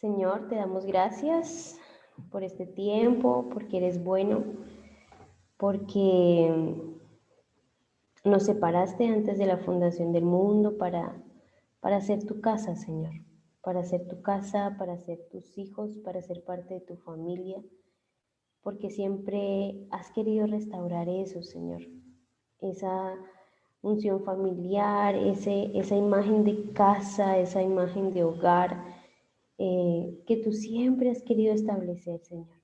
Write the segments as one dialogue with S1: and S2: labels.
S1: Señor, te damos gracias por este tiempo, porque eres bueno, porque nos separaste antes de la fundación del mundo para ser tu casa, Señor, para ser tu casa, para ser tus hijos, para ser parte de tu familia, porque siempre has querido restaurar eso, Señor, esa unción familiar, esa imagen de casa, esa imagen de hogar, que tú siempre has querido establecer, Señor.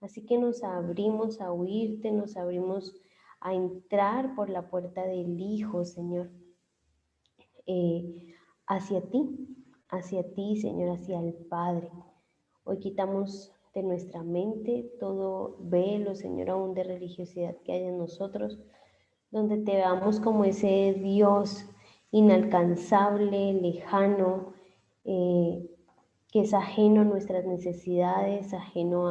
S1: Así que nos abrimos a oírte, nos abrimos a entrar por la puerta del Hijo, Señor, hacia ti, Señor, hacia el Padre. Hoy quitamos de nuestra mente todo velo, Señor, aún de religiosidad que hay en nosotros, donde te veamos como ese Dios inalcanzable, lejano, que es ajeno a nuestras necesidades, ajeno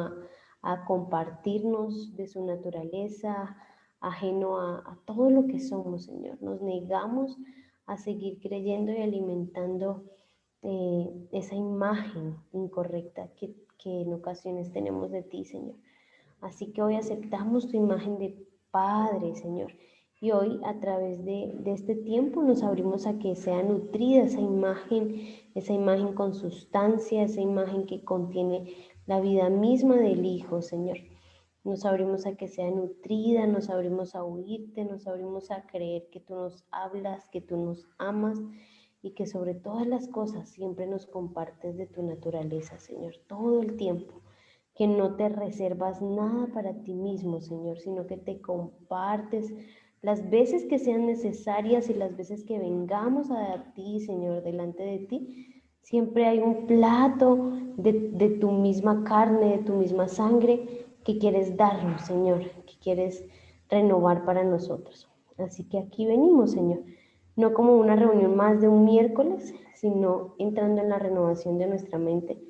S1: a compartirnos de su naturaleza, ajeno a todo lo que somos, Señor. Nos negamos a seguir creyendo y alimentando esa imagen incorrecta que en ocasiones tenemos de ti, Señor. Así que hoy aceptamos tu imagen de Padre, Señor. Y hoy a través de este tiempo nos abrimos a que sea nutrida esa imagen con sustancia, esa imagen que contiene la vida misma del Hijo, Señor. Nos abrimos a que sea nutrida, nos abrimos a oírte, nos abrimos a creer que tú nos hablas, que tú nos amas y que sobre todas las cosas siempre nos compartes de tu naturaleza, Señor, todo el tiempo. Que no te reservas nada para ti mismo, Señor, sino que te compartes las veces que sean necesarias y las veces que vengamos a ti, Señor, delante de ti. Siempre hay un plato de tu misma carne, de tu misma sangre que quieres darnos, Señor, que quieres renovar para nosotros. Así que aquí venimos, Señor, no como una reunión más de un miércoles, sino entrando en la renovación de nuestra mente,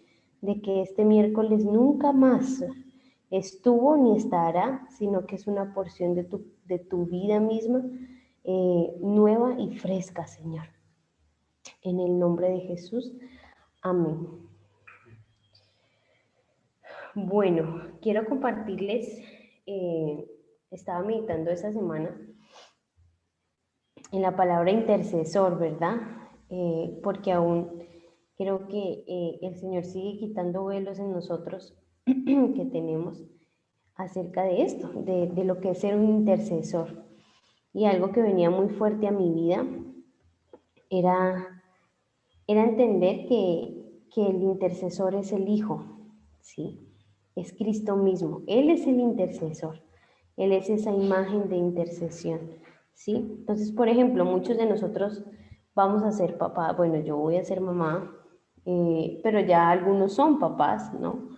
S1: de que este miércoles nunca más estuvo ni estará, sino que es una porción de tu vida misma, nueva y fresca, Señor. En el nombre de Jesús, amén. Bueno, quiero compartirles, estaba meditando esta semana en la palabra intercesor, ¿verdad? Porque aún creo que el Señor sigue quitando velos en nosotros que tenemos acerca de esto, de lo que es ser un intercesor. Y algo que venía muy fuerte a mi vida era entender que el intercesor es el Hijo, ¿sí? Es Cristo mismo. Él es el intercesor. Él es esa imagen de intercesión, ¿sí? Entonces, por ejemplo, muchos de nosotros vamos a ser papá. Bueno, yo voy a ser mamá, pero ya algunos son papás, ¿no?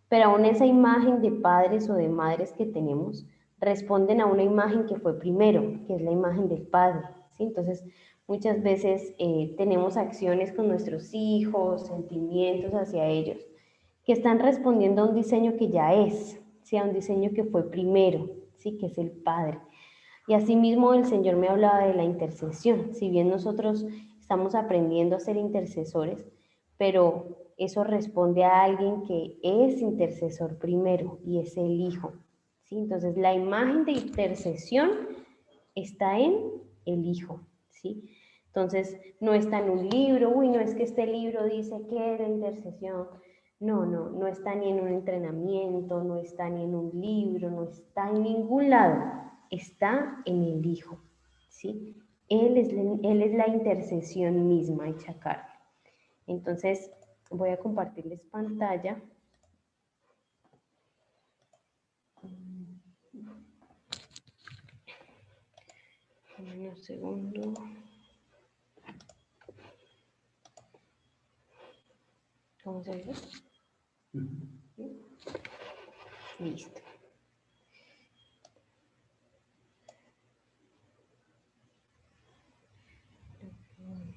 S1: Pero aún esa imagen de padres o de madres que tenemos responden a una imagen que fue primero, que es la imagen del Padre, ¿sí? Entonces, muchas veces tenemos acciones con nuestros hijos, sentimientos hacia ellos, que están respondiendo a un diseño que ya es, ¿sí? A un diseño que fue primero, ¿sí? Que es el Padre. Y asimismo el Señor me hablaba de la intercesión. Si bien nosotros estamos aprendiendo a ser intercesores, pero eso responde a alguien que es intercesor primero y es el Hijo, ¿sí? Entonces la imagen de intercesión está en el Hijo, ¿sí? Entonces no está en un libro, uy, no es que este libro dice que es de intercesión. No está ni en un entrenamiento, no está ni en un libro, no está en ningún lado, está en el Hijo, ¿sí? Él es la intercesión misma hecha carne. Entonces, voy a compartirles pantalla. Un segundo. ¿Cómo se ve? Listo. Bueno.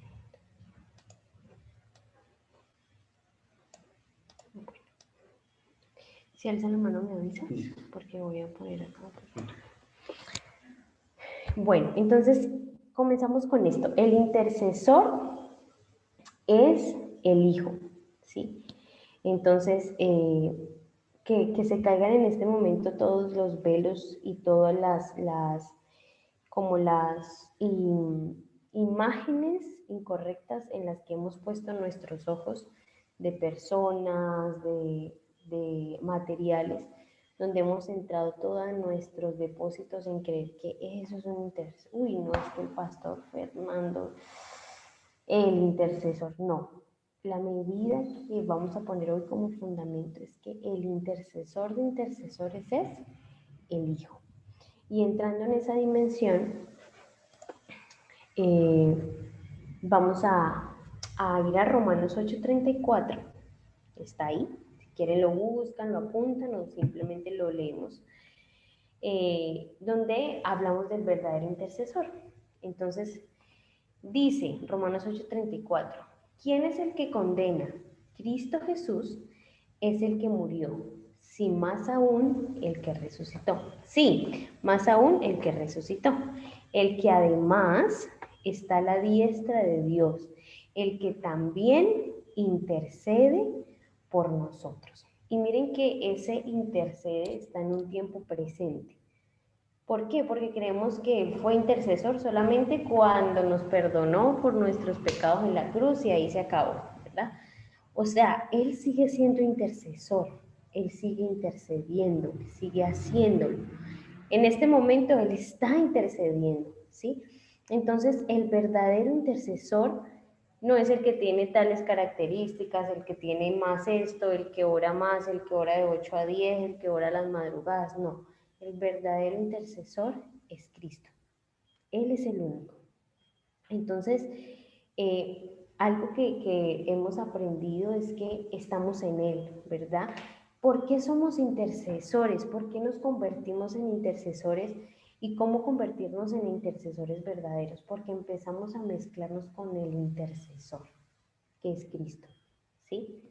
S1: Si alza la mano me avisas, porque voy a poner acá. Bueno, entonces comenzamos con esto. El intercesor es el Hijo, ¿sí? Entonces, que se caigan en este momento todos los velos y todas como las imágenes incorrectas en las que hemos puesto nuestros ojos de personas, de materiales, donde hemos centrado todos nuestros depósitos en creer que eso es un intercesor. Uy, no, es que el pastor Fernando, el intercesor, no. La medida que vamos a poner hoy como fundamento es que el intercesor de intercesores es el Hijo. Y entrando en esa dimensión, vamos a ir a Romanos 8:34. Está ahí. Si quieren lo buscan, lo apuntan o simplemente lo leemos. Donde hablamos del verdadero intercesor. Entonces, dice Romanos 8:34, ¿quién es el que condena? Cristo Jesús es el que murió, sí, más aún el que resucitó. Sí, más aún el que resucitó. El que además está a la diestra de Dios, el que también intercede por nosotros. Y miren que ese intercede está en un tiempo presente. ¿Por qué? Porque creemos que Él fue intercesor solamente cuando nos perdonó por nuestros pecados en la cruz y ahí se acabó, ¿verdad? O sea, Él sigue siendo intercesor, Él sigue intercediendo, sigue haciéndolo. En este momento Él está intercediendo, ¿sí? Entonces, el verdadero intercesor no es el que tiene tales características, el que tiene más esto, el que ora más, el que ora de 8 a 10, el que ora a las madrugadas, no. El verdadero intercesor es Cristo. Él es el único. Entonces, algo que hemos aprendido es que estamos en Él, ¿verdad? ¿Por qué somos intercesores? ¿Por qué nos convertimos en intercesores? ¿Y cómo convertirnos en intercesores verdaderos? Porque empezamos a mezclarnos con el intercesor, que es Cristo, ¿sí?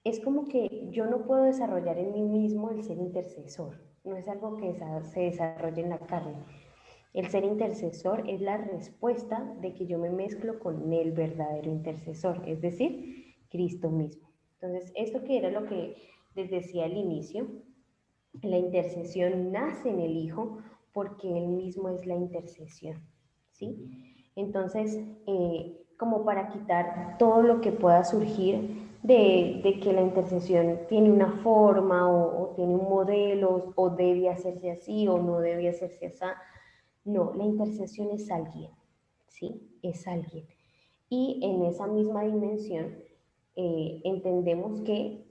S1: Es como que yo no puedo desarrollar en mí mismo el ser intercesor, no es algo que se desarrolle en la carne. El ser intercesor es la respuesta de que yo me mezclo con el verdadero intercesor, es decir, Cristo mismo. Entonces, esto que era lo que les decía al inicio, la intercesión nace en el Hijo porque Él mismo es la intercesión, ¿sí? Entonces, como para quitar todo lo que pueda surgir de que la intercesión tiene una forma o tiene un modelo o debe hacerse así o no debe hacerse así. No, la intercesión es alguien, ¿sí? Es alguien. Y en esa misma dimensión entendemos que,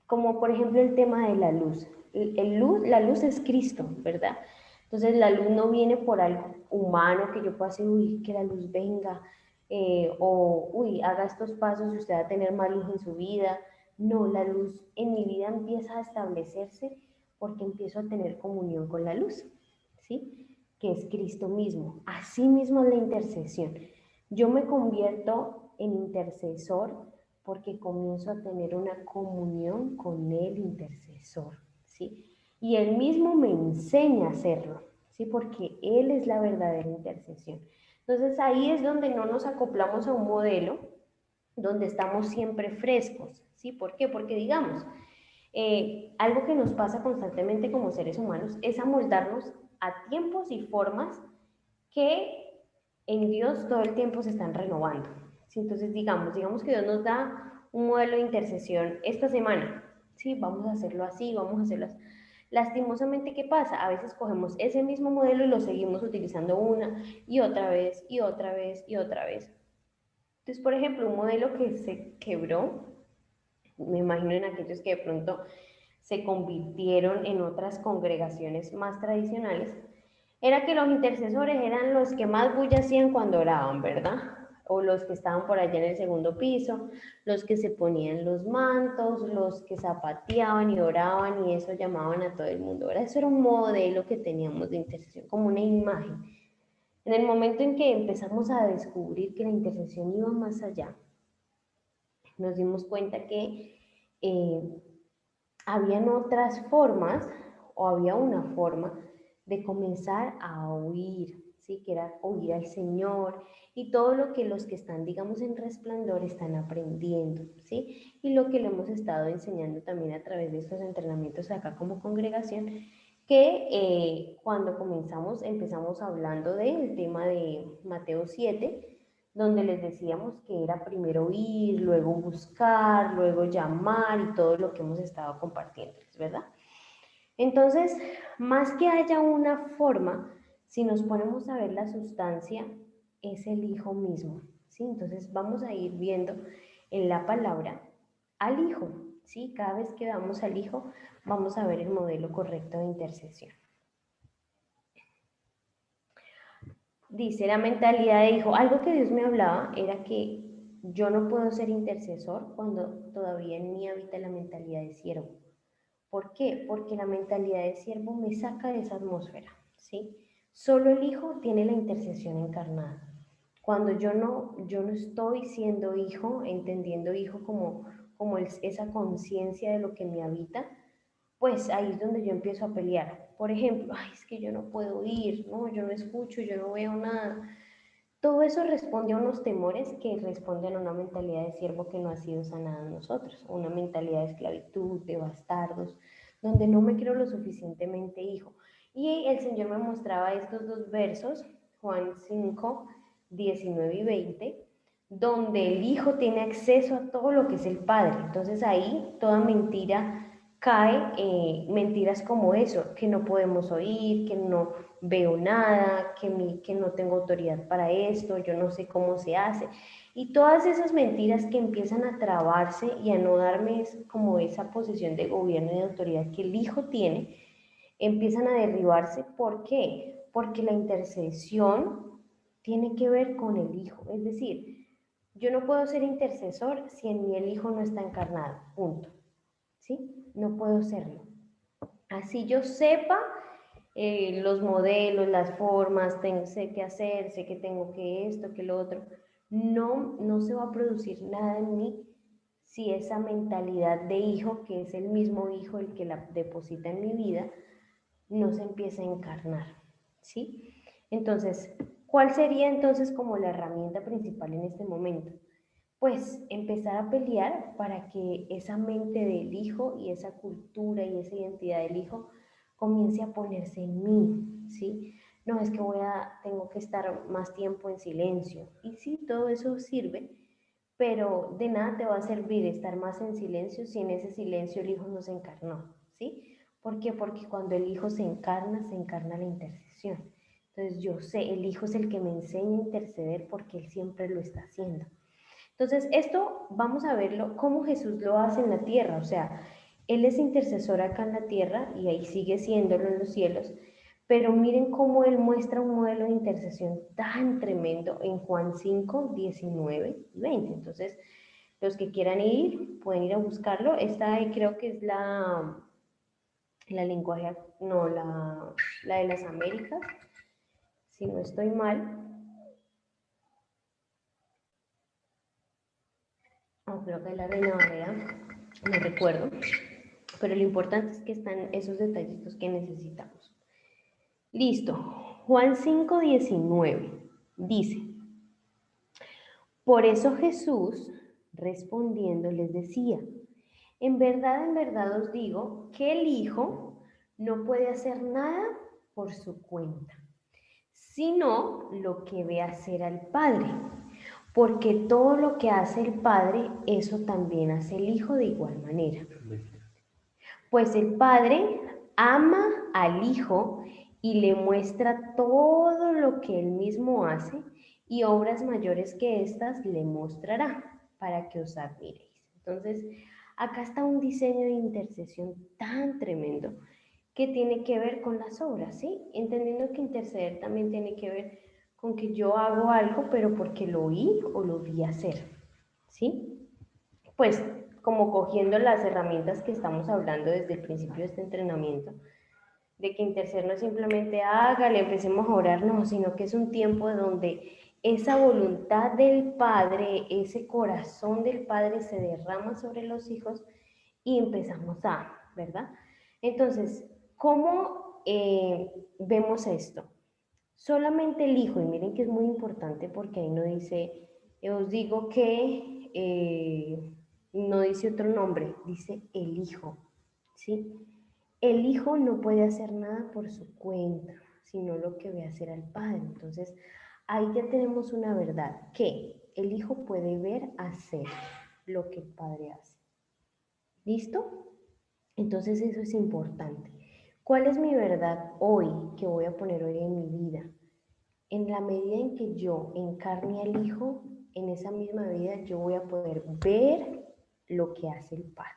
S1: como por ejemplo el tema de la luz, la luz es Cristo, ¿verdad? Entonces la luz no viene por algo humano que yo pueda decir, uy, que la luz venga, o uy, haga estos pasos y usted va a tener más luz en su vida. No, la luz en mi vida empieza a establecerse porque empiezo a tener comunión con la luz, ¿sí? Que es Cristo mismo. Así mismo es la intercesión. Yo me convierto en intercesor porque comienzo a tener una comunión con el intercesor, ¿sí? Y él mismo me enseña a hacerlo, ¿sí? Porque él es la verdadera intercesión. Entonces ahí es donde no nos acoplamos a un modelo, donde estamos siempre frescos, ¿sí? ¿Por qué? Porque digamos, algo que nos pasa constantemente como seres humanos es amoldarnos a tiempos y formas que en Dios todo el tiempo se están renovando. ¿Sí? Entonces, digamos que Dios nos da un modelo de intercesión esta semana. Sí, vamos a hacerlo así, vamos a hacerlo así. Lastimosamente, ¿qué pasa? A veces cogemos ese mismo modelo y lo seguimos utilizando una y otra vez y otra vez y otra vez. Entonces, por ejemplo, un modelo que se quebró, me imagino en aquellos que de pronto se convirtieron en otras congregaciones más tradicionales, era que los intercesores eran los que más bulla hacían cuando oraban, ¿verdad? O los que estaban por allá en el segundo piso, los que se ponían los mantos, los que zapateaban y oraban y eso llamaban a todo el mundo, ¿verdad? Eso era un modelo que teníamos de intercesión, como una imagen. En el momento en que empezamos a descubrir que la intercesión iba más allá, nos dimos cuenta que habían otras formas o había una forma de comenzar a oír, ¿sí? ¿sí? Que era oír al Señor y todo lo que los que están, digamos, en resplandor están aprendiendo, ¿sí? Y lo que le hemos estado enseñando también a través de estos entrenamientos acá como congregación, que cuando empezamos hablando del tema de Mateo 7, donde les decíamos que era primero oír, luego buscar, luego llamar y todo lo que hemos estado compartiendo, ¿verdad? Entonces, más que haya una forma, si nos ponemos a ver la sustancia, es el Hijo mismo, ¿sí? Entonces vamos a ir viendo en la palabra al Hijo, ¿sí? Cada vez que vamos al Hijo, vamos a ver el modelo correcto de intercesión. Dice la mentalidad de hijo. Algo que Dios me hablaba era que yo no puedo ser intercesor cuando todavía en mí habita la mentalidad de siervo. ¿Por qué? Porque la mentalidad de siervo me saca de esa atmósfera, ¿sí? Solo el hijo tiene la intercesión encarnada. Cuando yo no estoy siendo hijo, entendiendo hijo como esa conciencia de lo que me habita, pues ahí es donde yo empiezo a pelear. Por ejemplo, ay, es que yo no puedo ir, no, yo no escucho, yo no veo nada. Todo eso responde a unos temores que responden a una mentalidad de siervo que no ha sido sanada en nosotros, una mentalidad de esclavitud, de bastardos, donde no me creo lo suficientemente hijo. Y el Señor me mostraba estos dos versos, Juan 5, 19 y 20, donde el hijo tiene acceso a todo lo que es el padre. Entonces ahí toda mentira cae, mentiras como eso, que no podemos oír, que no veo nada, que no tengo autoridad para esto, yo no sé cómo se hace. Y todas esas mentiras que empiezan a trabarse y a no darme como esa posición de gobierno y de autoridad que el hijo tiene, empiezan a derribarse. ¿Por qué? Porque la intercesión tiene que ver con el hijo. Es decir, yo no puedo ser intercesor si en mí el hijo no está encarnado. Punto. ¿Sí? No puedo serlo. Así yo sepa los modelos, las formas, sé qué hacer, sé que tengo que esto, que lo otro. No se va a producir nada en mí si esa mentalidad de hijo, que es el mismo hijo el que la deposita en mi vida, no se empieza a encarnar, ¿sí? Entonces, ¿cuál sería entonces como la herramienta principal en este momento? Pues empezar a pelear para que esa mente del hijo y esa cultura y esa identidad del hijo comience a ponerse en mí, ¿sí? No es que tengo que estar más tiempo en silencio. Y sí, todo eso sirve, pero de nada te va a servir estar más en silencio si en ese silencio el hijo no se encarnó, ¿sí? ¿Por qué? Porque cuando el hijo se encarna la intercesión. Entonces yo sé, el hijo es el que me enseña a interceder porque él siempre lo está haciendo. Entonces, esto vamos a verlo cómo Jesús lo hace en la tierra, o sea, Él es intercesor acá en la tierra y ahí sigue siéndolo en los cielos, pero miren cómo Él muestra un modelo de intercesión tan tremendo en Juan 5, 19 y 20. Entonces, los que quieran ir, pueden ir a buscarlo. Esta creo que es la lenguaje, no, la de las Américas, si no estoy mal. Creo que es la Reina Valera, no recuerdo. Pero lo importante es que están esos detallitos que necesitamos. Listo. Juan 5:19 dice, por eso Jesús respondiendo les decía, en verdad os digo que el Hijo no puede hacer nada por su cuenta, sino lo que ve hacer al Padre, porque todo lo que hace el Padre, eso también hace el Hijo de igual manera. Pues el Padre ama al Hijo y le muestra todo lo que él mismo hace y obras mayores que estas le mostrará para que os admiréis. Entonces, acá está un diseño de intercesión tan tremendo que tiene que ver con las obras, ¿sí? Entendiendo que interceder también tiene que ver con que yo hago algo, pero porque lo oí o lo vi hacer, ¿sí? Pues como cogiendo las herramientas que estamos hablando desde el principio de este entrenamiento, de que interceder no es simplemente hágale, empecemos a orar, no, sino que es un tiempo donde esa voluntad del Padre, ese corazón del Padre se derrama sobre los hijos y empezamos ¿verdad? Entonces, ¿cómo vemos esto? Solamente el Hijo, y miren que es muy importante porque ahí no dice, os digo que, no dice otro nombre, dice el Hijo, ¿sí? El Hijo no puede hacer nada por su cuenta, sino lo que ve hacer al Padre. Entonces, ahí ya tenemos una verdad, que el Hijo puede ver hacer lo que el Padre hace. ¿Listo? Entonces eso es importante. ¿Cuál es mi verdad hoy que voy a poner hoy en mi vida? En la medida en que yo encarne al Hijo, en esa misma vida yo voy a poder ver lo que hace el Padre.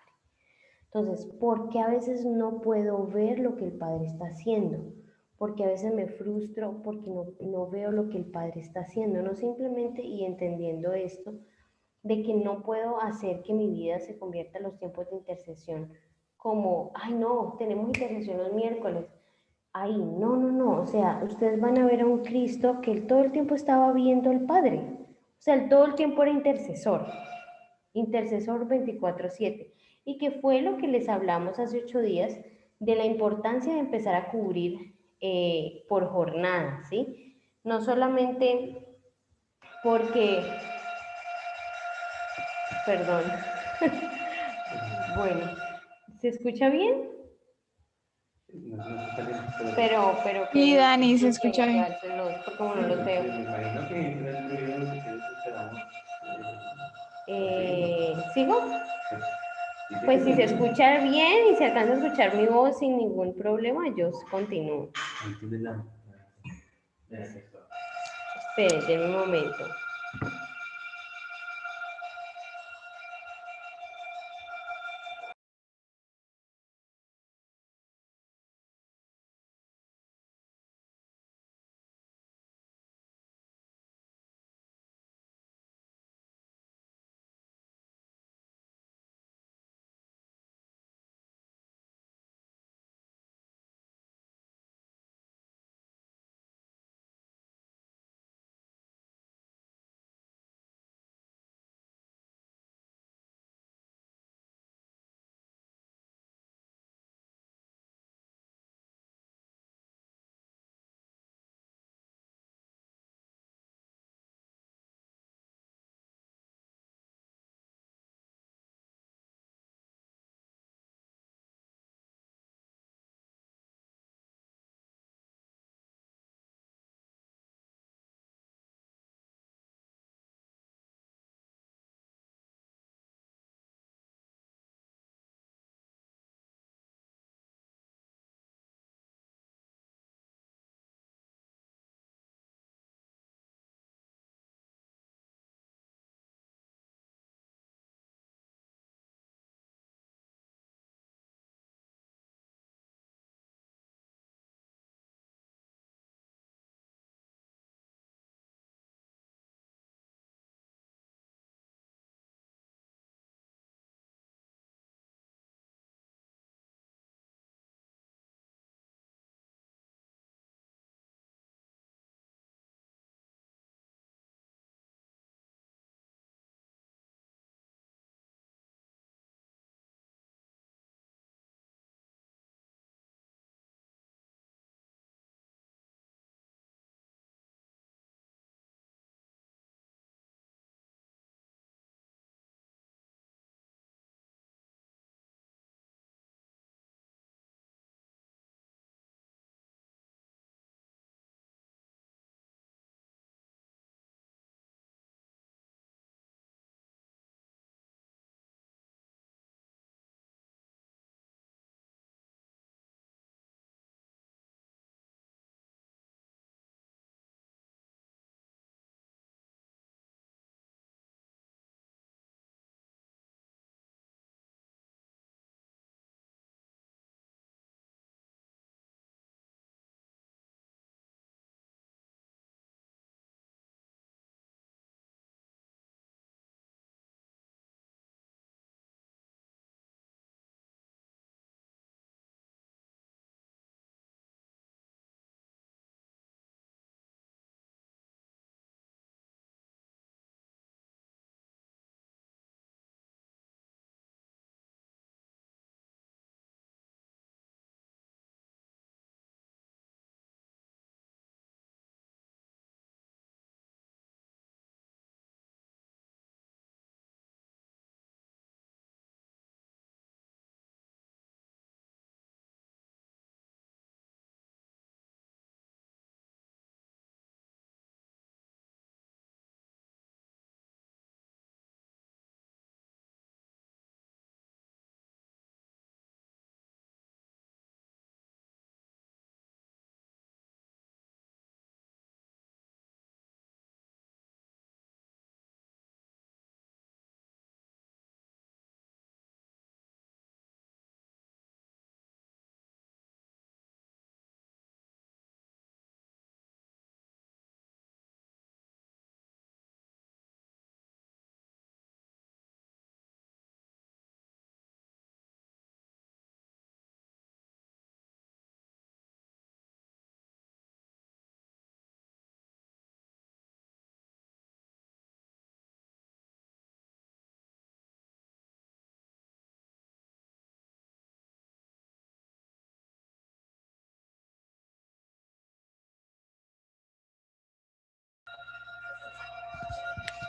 S1: Entonces, ¿por qué a veces no puedo ver lo que el Padre está haciendo? Porque a veces me frustro porque no veo lo que el Padre está haciendo, no simplemente y entendiendo esto, de que no puedo hacer que mi vida se convierta en los tiempos de intercesión como, ay no, tenemos intercesión los miércoles, ay, no, o sea, ustedes van a ver a un Cristo que él todo el tiempo estaba viendo al Padre, o sea, él todo el tiempo era intercesor, intercesor 24/7, y que fue lo que les hablamos hace 8 días de la importancia de empezar a cubrir por jornada, ¿sí? No solamente porque, perdón, bueno, ¿se escucha bien?
S2: No, no se está bien,
S1: Pero
S3: Sí,
S1: que
S3: Dani, se
S1: disculpen
S3: escucha
S1: que
S3: bien.
S1: alcen los, porque como no
S2: sí,
S1: los veo.
S2: me imagino que entra el ruido si quieres esperamos. Sí,
S1: ¿Sigo?
S2: pues dice que
S1: Pues si
S2: está
S1: se
S2: bien.
S1: escucha bien y se alcanza a escuchar mi voz sin ningún problema, yo continúo.
S2: Ahí tiene la
S1: Esperen, denme un momento.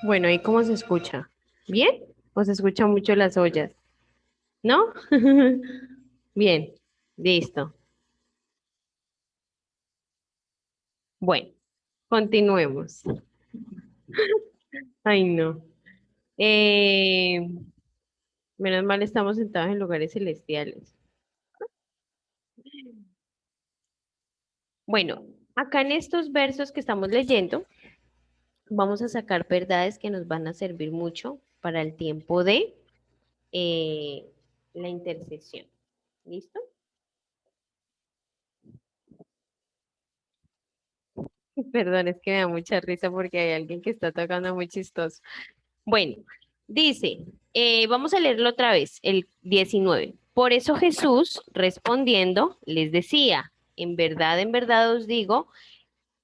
S1: Bueno, ¿y cómo se escucha? ¿Bien? ¿O se escuchan mucho las ollas? ¿No? Bien, listo. Bueno, continuemos. Ay, no. Eh, Menos mal estamos sentados en lugares celestiales. Bueno, acá en estos versos que estamos leyendo, vamos a sacar verdades que nos van a servir mucho para el tiempo de eh, la intercesión. ¿Listo? Perdón, es que me da mucha risa porque hay alguien que está tocando muy chistoso. Bueno, dice, vamos a leerlo otra vez, el 19. Por eso Jesús, respondiendo, les decía, en verdad os digo,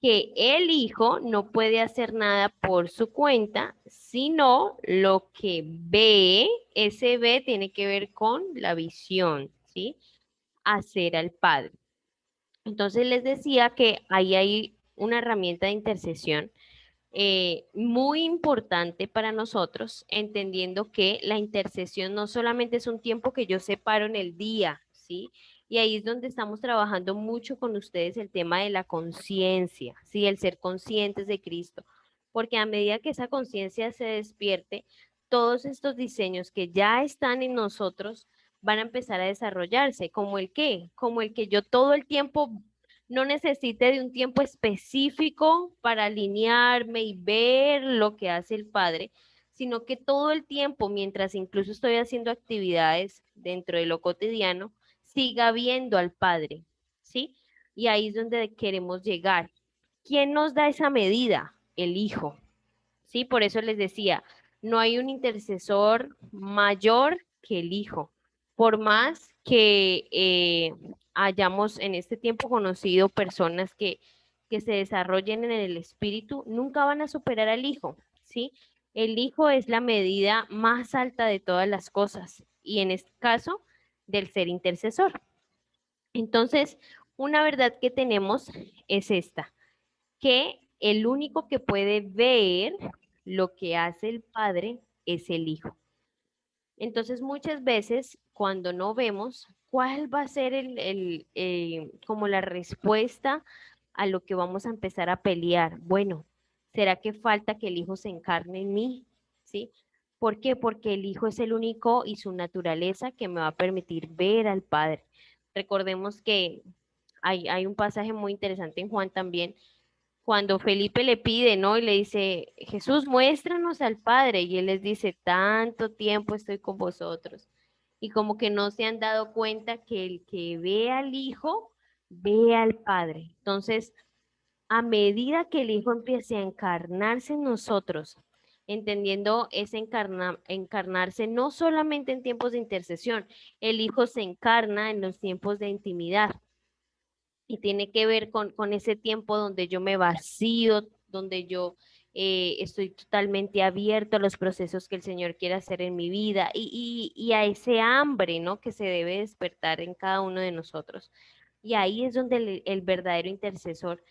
S1: que el Hijo no puede hacer nada por su cuenta, sino lo que ve, ese ve tiene que ver con la visión, ¿sí? Hacer al Padre. Entonces les decía que ahí hay una herramienta de intercesión muy importante para nosotros, entendiendo que la intercesión no solamente es un tiempo que yo separo en el día, ¿sí? Y ahí es donde estamos trabajando mucho con ustedes el tema de la conciencia, ¿sí? El ser conscientes de Cristo, porque a medida que esa conciencia se despierte, todos estos diseños que ya están en nosotros van a empezar a desarrollarse, como el qué, como el que yo todo el tiempo no necesite de un tiempo específico para alinearme y ver lo que hace el padre, sino que todo el tiempo, mientras incluso estoy haciendo actividades dentro de lo cotidiano, siga viendo al padre, ¿sí? Y ahí es donde queremos llegar. ¿Quién nos da esa medida? El Hijo. ¿Sí? Por eso les decía, no hay un intercesor mayor que el Hijo. Por más que hayamos en este tiempo conocido personas que se desarrollen en el espíritu, nunca van a superar al Hijo, ¿sí? El Hijo es la medida más alta de todas las cosas y en este caso del ser intercesor. Entonces, una verdad que tenemos es esta, que el único que puede ver lo que hace el Padre es el Hijo. Entonces, muchas veces cuando no vemos, ¿cuál va a ser como la respuesta a lo que vamos a empezar a pelear? Bueno, ¿será que falta que el Hijo se encarne en mí? ¿Sí? ¿Por qué? Porque el Hijo es el único y su naturaleza que me va a permitir ver al Padre. Recordemos que hay un pasaje muy interesante en Juan también cuando Felipe le pide, ¿no? Y le dice, Jesús, muéstranos al Padre. Y él les dice, tanto tiempo estoy con vosotros. Y como que no se han dado cuenta que el que ve al Hijo, ve al Padre. Entonces, a medida que el Hijo empiece a encarnarse en nosotros, entendiendo ese encarnarse no solamente en tiempos de intercesión, el Hijo se encarna en los tiempos de intimidad y tiene que ver con ese tiempo donde yo me vacío, donde yo estoy totalmente abierto a los procesos que el Señor quiere hacer en mi vida y a ese hambre, ¿no? Que se debe despertar en cada uno de nosotros. Y ahí es donde el verdadero intercesor,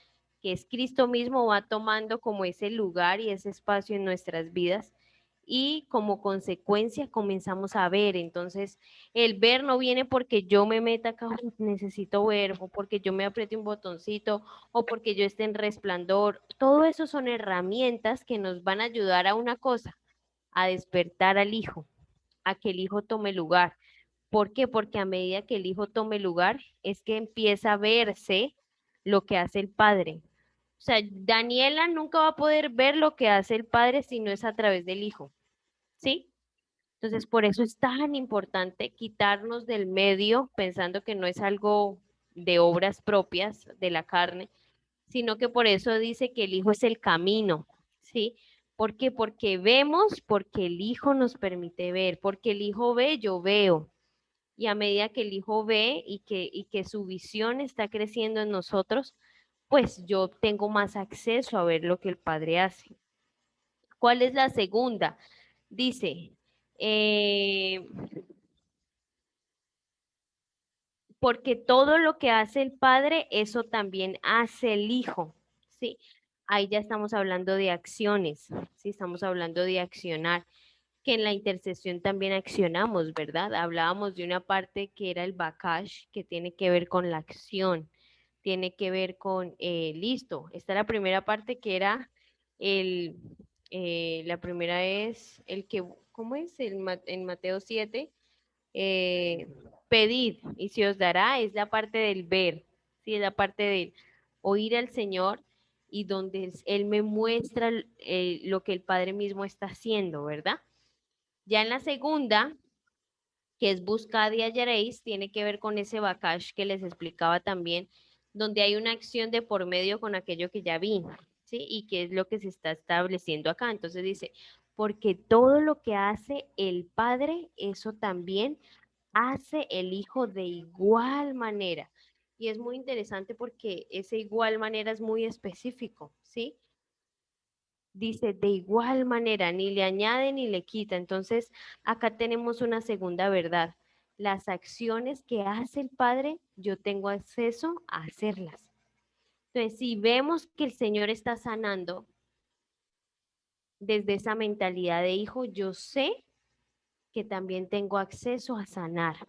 S1: que es Cristo mismo, va tomando como ese lugar y ese espacio en nuestras vidas y como consecuencia comenzamos a ver. Entonces, el ver no viene porque yo me meta acá, "Uy, necesito ver, o porque yo me apriete un botoncito, o porque yo esté en resplandor. Todo eso son herramientas que nos van a ayudar a una cosa, a despertar al hijo, a que el hijo tome lugar. ¿Por qué? Porque a medida que el hijo tome lugar, es que empieza a verse lo que hace el padre. O sea, Daniela nunca va a poder ver lo que hace el padre si no es a través del hijo. ¿Sí? Entonces, por eso es tan importante quitarnos del medio pensando que no es algo de obras propias de la carne, sino que por eso dice que el Hijo es el camino, ¿sí? ¿Por qué? Porque vemos, porque el Hijo nos permite ver, porque el Hijo ve, yo veo. Y a medida que el Hijo ve y que su visión está creciendo en nosotros, pues yo tengo más acceso a ver lo que el Padre hace. ¿Cuál es la segunda? Dice, eh, porque todo lo que hace el Padre, eso también hace el Hijo, ¿sí? ahí ya estamos hablando de acciones, ¿sí? Estamos hablando de accionar, que en la intercesión también accionamos, ¿verdad? Hablábamos de una parte que era el bakash, que tiene que ver con la acción, tiene que ver con, listo, está la primera parte que era el, la primera es el que, ¿cómo es? En Mateo 7, eh, pedid y se os dará, es la parte del ver, ¿sí? Es la parte del oír al Señor y donde Él me muestra lo que el Padre mismo está haciendo, ¿verdad? Ya en la segunda, que es buscad y hallaréis, tiene que ver con ese bakash que les explicaba también, donde hay una acción de por medio con aquello que ya vi, ¿sí? Y que es lo que se está estableciendo acá. Entonces dice, porque todo lo que hace el Padre, eso también hace el Hijo de igual manera. Y es muy interesante porque ese igual manera es muy específico, ¿sí? Dice, de igual manera, ni le añade ni le quita. Entonces, acá tenemos una segunda verdad. Las acciones que hace el Padre, yo tengo acceso a hacerlas. Entonces, si vemos que el Señor está sanando desde esa mentalidad de hijo, yo sé que también tengo acceso a sanar.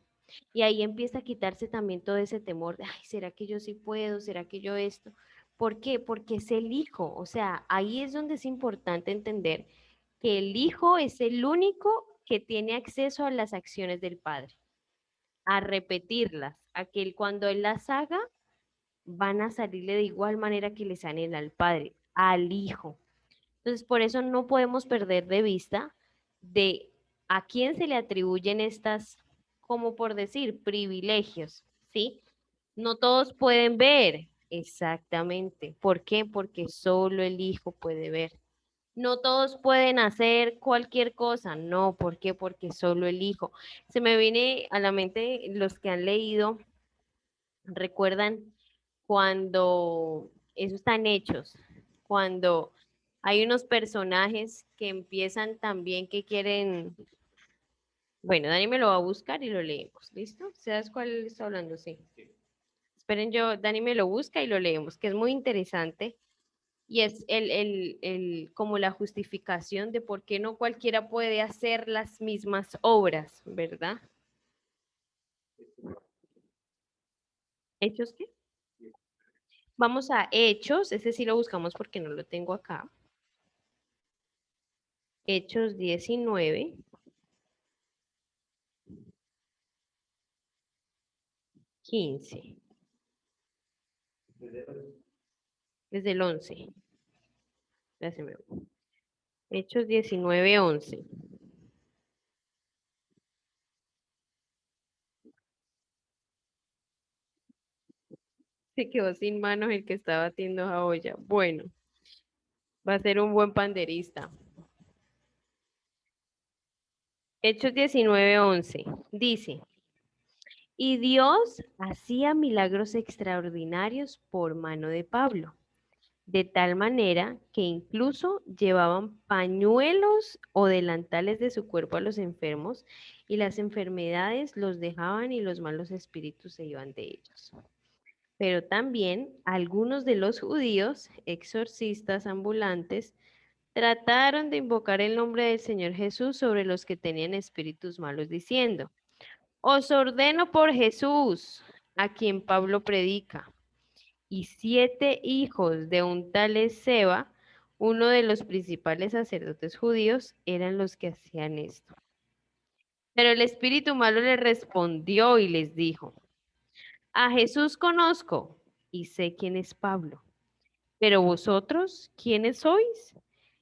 S1: Y ahí empieza a quitarse también todo ese temor de, ay, ¿será que yo sí puedo? ¿Será que yo esto? ¿Por qué? Porque es el hijo. O sea, ahí es donde es importante entender que el hijo es el único que tiene acceso a las acciones del padre, a repetirlas, a que cuando él las haga, van a salirle de igual manera que le salen al padre, al hijo. Entonces, por eso no podemos perder de vista de a quién se le atribuyen estas, como por decir, privilegios, ¿sí? No todos pueden ver, exactamente. ¿Por qué? Porque solo el hijo puede ver. No todos pueden hacer cualquier cosa, no, ¿por qué? Porque solo el hijo. Se me viene a la mente los que han leído, recuerdan cuando, eso están hechos, cuando hay unos personajes que empiezan también que quieren, bueno, Dani me lo va a buscar y lo leemos, ¿listo? ¿Sabes cuál está hablando? Sí. Esperen yo, Dani me lo busca y lo leemos, que es muy interesante y es como la justificación de por qué no cualquiera puede hacer las mismas obras, ¿verdad? ¿Hechos qué? Vamos a Hechos, ese sí lo buscamos porque no lo tengo acá. Hechos 19, 15, desde el 11. Ya se me va. Hechos 19, 11. Se quedó sin manos el que estaba batiendo a olla. Bueno, va a ser un buen panderista. Hechos 19, 11. Dice, y Dios hacía milagros extraordinarios por mano de Pablo, de tal manera que incluso llevaban pañuelos o delantales de su cuerpo a los enfermos y las enfermedades los dejaban y los malos espíritus se iban de ellos. Pero también algunos de los judíos, exorcistas ambulantes, trataron de invocar el nombre del Señor Jesús sobre los que tenían espíritus malos, diciendo, os ordeno por Jesús, a quien Pablo predica. Y 7 hijos de un tal Seba, uno de los principales sacerdotes judíos, eran los que hacían esto. Pero el espíritu malo le respondió y les dijo, a Jesús conozco y sé quién es Pablo, pero vosotros, ¿quiénes sois?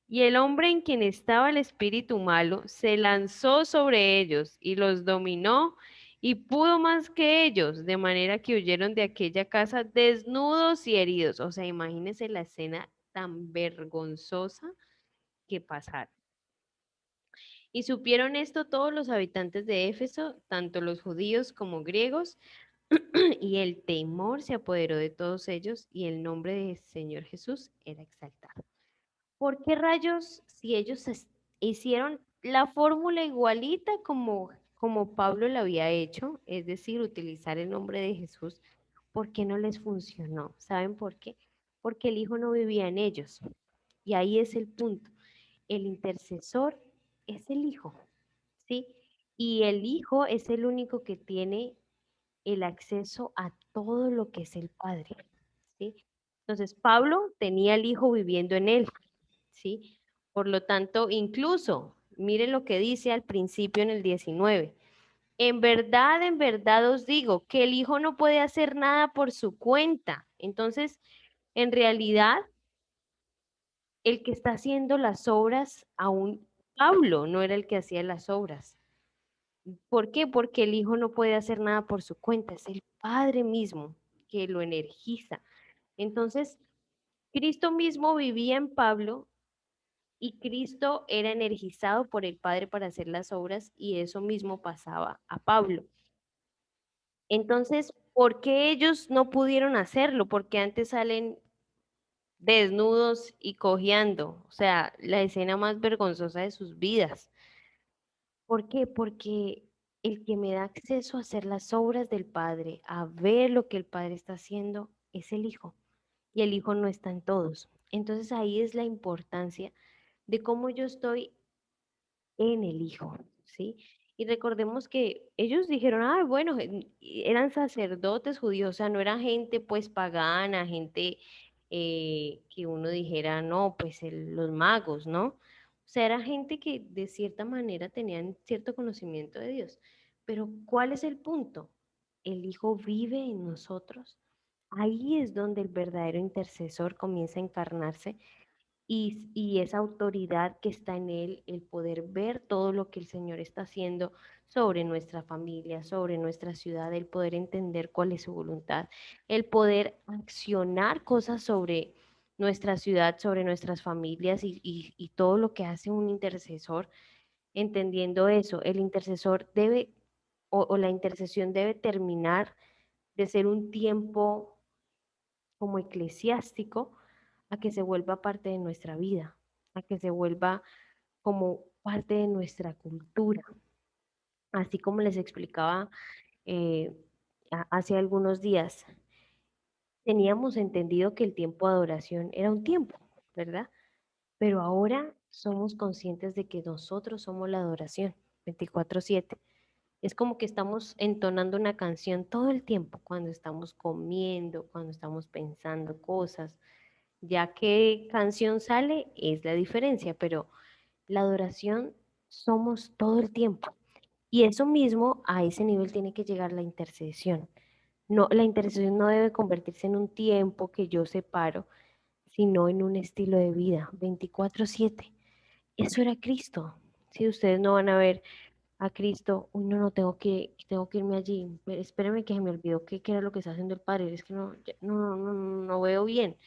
S1: Y el hombre en quien estaba el espíritu malo se lanzó sobre ellos y los dominó y pudo más que ellos, de manera que huyeron de aquella casa desnudos y heridos. O sea, imagínense la escena tan vergonzosa que pasaron. Y supieron esto todos los habitantes de Éfeso, tanto los judíos como griegos, y el temor se apoderó de todos ellos y el nombre del Señor Jesús era exaltado. ¿Por qué rayos, si ellos hicieron la fórmula igualita como Pablo la había hecho, es decir, utilizar el nombre de Jesús, por qué no les funcionó? ¿Saben por qué? porque el Hijo no vivía en ellos. Y ahí es el punto. El intercesor es el Hijo, ¿sí? Y el Hijo es el único que tiene el acceso a todo lo que es el Padre, ¿sí? Entonces, Pablo tenía al Hijo viviendo en él, ¿sí? Por lo tanto, incluso, mire lo que dice al principio en el 19. En verdad os digo que el Hijo no puede hacer nada por su cuenta. Entonces, en realidad, el que está haciendo las obras, aún Pablo no era el que hacía las obras. ¿Por qué? Porque el Hijo no puede hacer nada por su cuenta, es el Padre mismo que lo energiza. Entonces, Cristo mismo vivía en Pablo y Cristo era energizado por el Padre para hacer las obras y eso mismo pasaba a Pablo. Entonces, ¿por qué ellos no pudieron hacerlo? Porque antes salen desnudos y cojeando, o sea, la escena más vergonzosa de sus vidas. ¿Por qué? Porque el que me da acceso a hacer las obras del Padre, a ver lo que el Padre está haciendo, es el Hijo. Y el Hijo no está en todos. Entonces ahí es la importancia de cómo yo estoy en el Hijo, ¿sí? Y recordemos que ellos dijeron, ah, bueno, eran sacerdotes judíos, o sea, no era gente pues pagana, gente que uno dijera, no, pues los magos, ¿no? O sea, era gente que de cierta manera tenían cierto conocimiento de Dios. Pero ¿cuál es el punto? El Hijo vive en nosotros. Ahí es donde el verdadero intercesor comienza a encarnarse y esa autoridad que está en él, el poder ver todo lo que el Señor está haciendo sobre nuestra familia, sobre nuestra ciudad, el poder entender cuál es su voluntad, el poder accionar cosas sobre nuestra ciudad, sobre nuestras familias y todo lo que hace un intercesor, entendiendo eso, el intercesor debe o la intercesión debe terminar de ser un tiempo como eclesiástico a que se vuelva parte de nuestra vida, a que se vuelva como parte de nuestra cultura. Así como les explicaba eh, hace algunos días, teníamos entendido que el tiempo de adoración era un tiempo, ¿verdad? Pero ahora somos conscientes de que nosotros somos la adoración 24/7. Es como que estamos entonando una canción todo el tiempo, cuando estamos comiendo, cuando estamos pensando cosas, ya que canción sale es la diferencia, pero la adoración somos todo el tiempo. Y eso mismo, a ese nivel tiene que llegar la intercesión. No, la intercesión no debe convertirse en un tiempo que yo separo, sino en un estilo de vida, 24/7. Eso era Cristo. Si ustedes no van a ver a Cristo, uy, no, no, tengo que irme allí, espérame que se me olvidó qué era lo que está haciendo el Padre, es que no, no veo bien.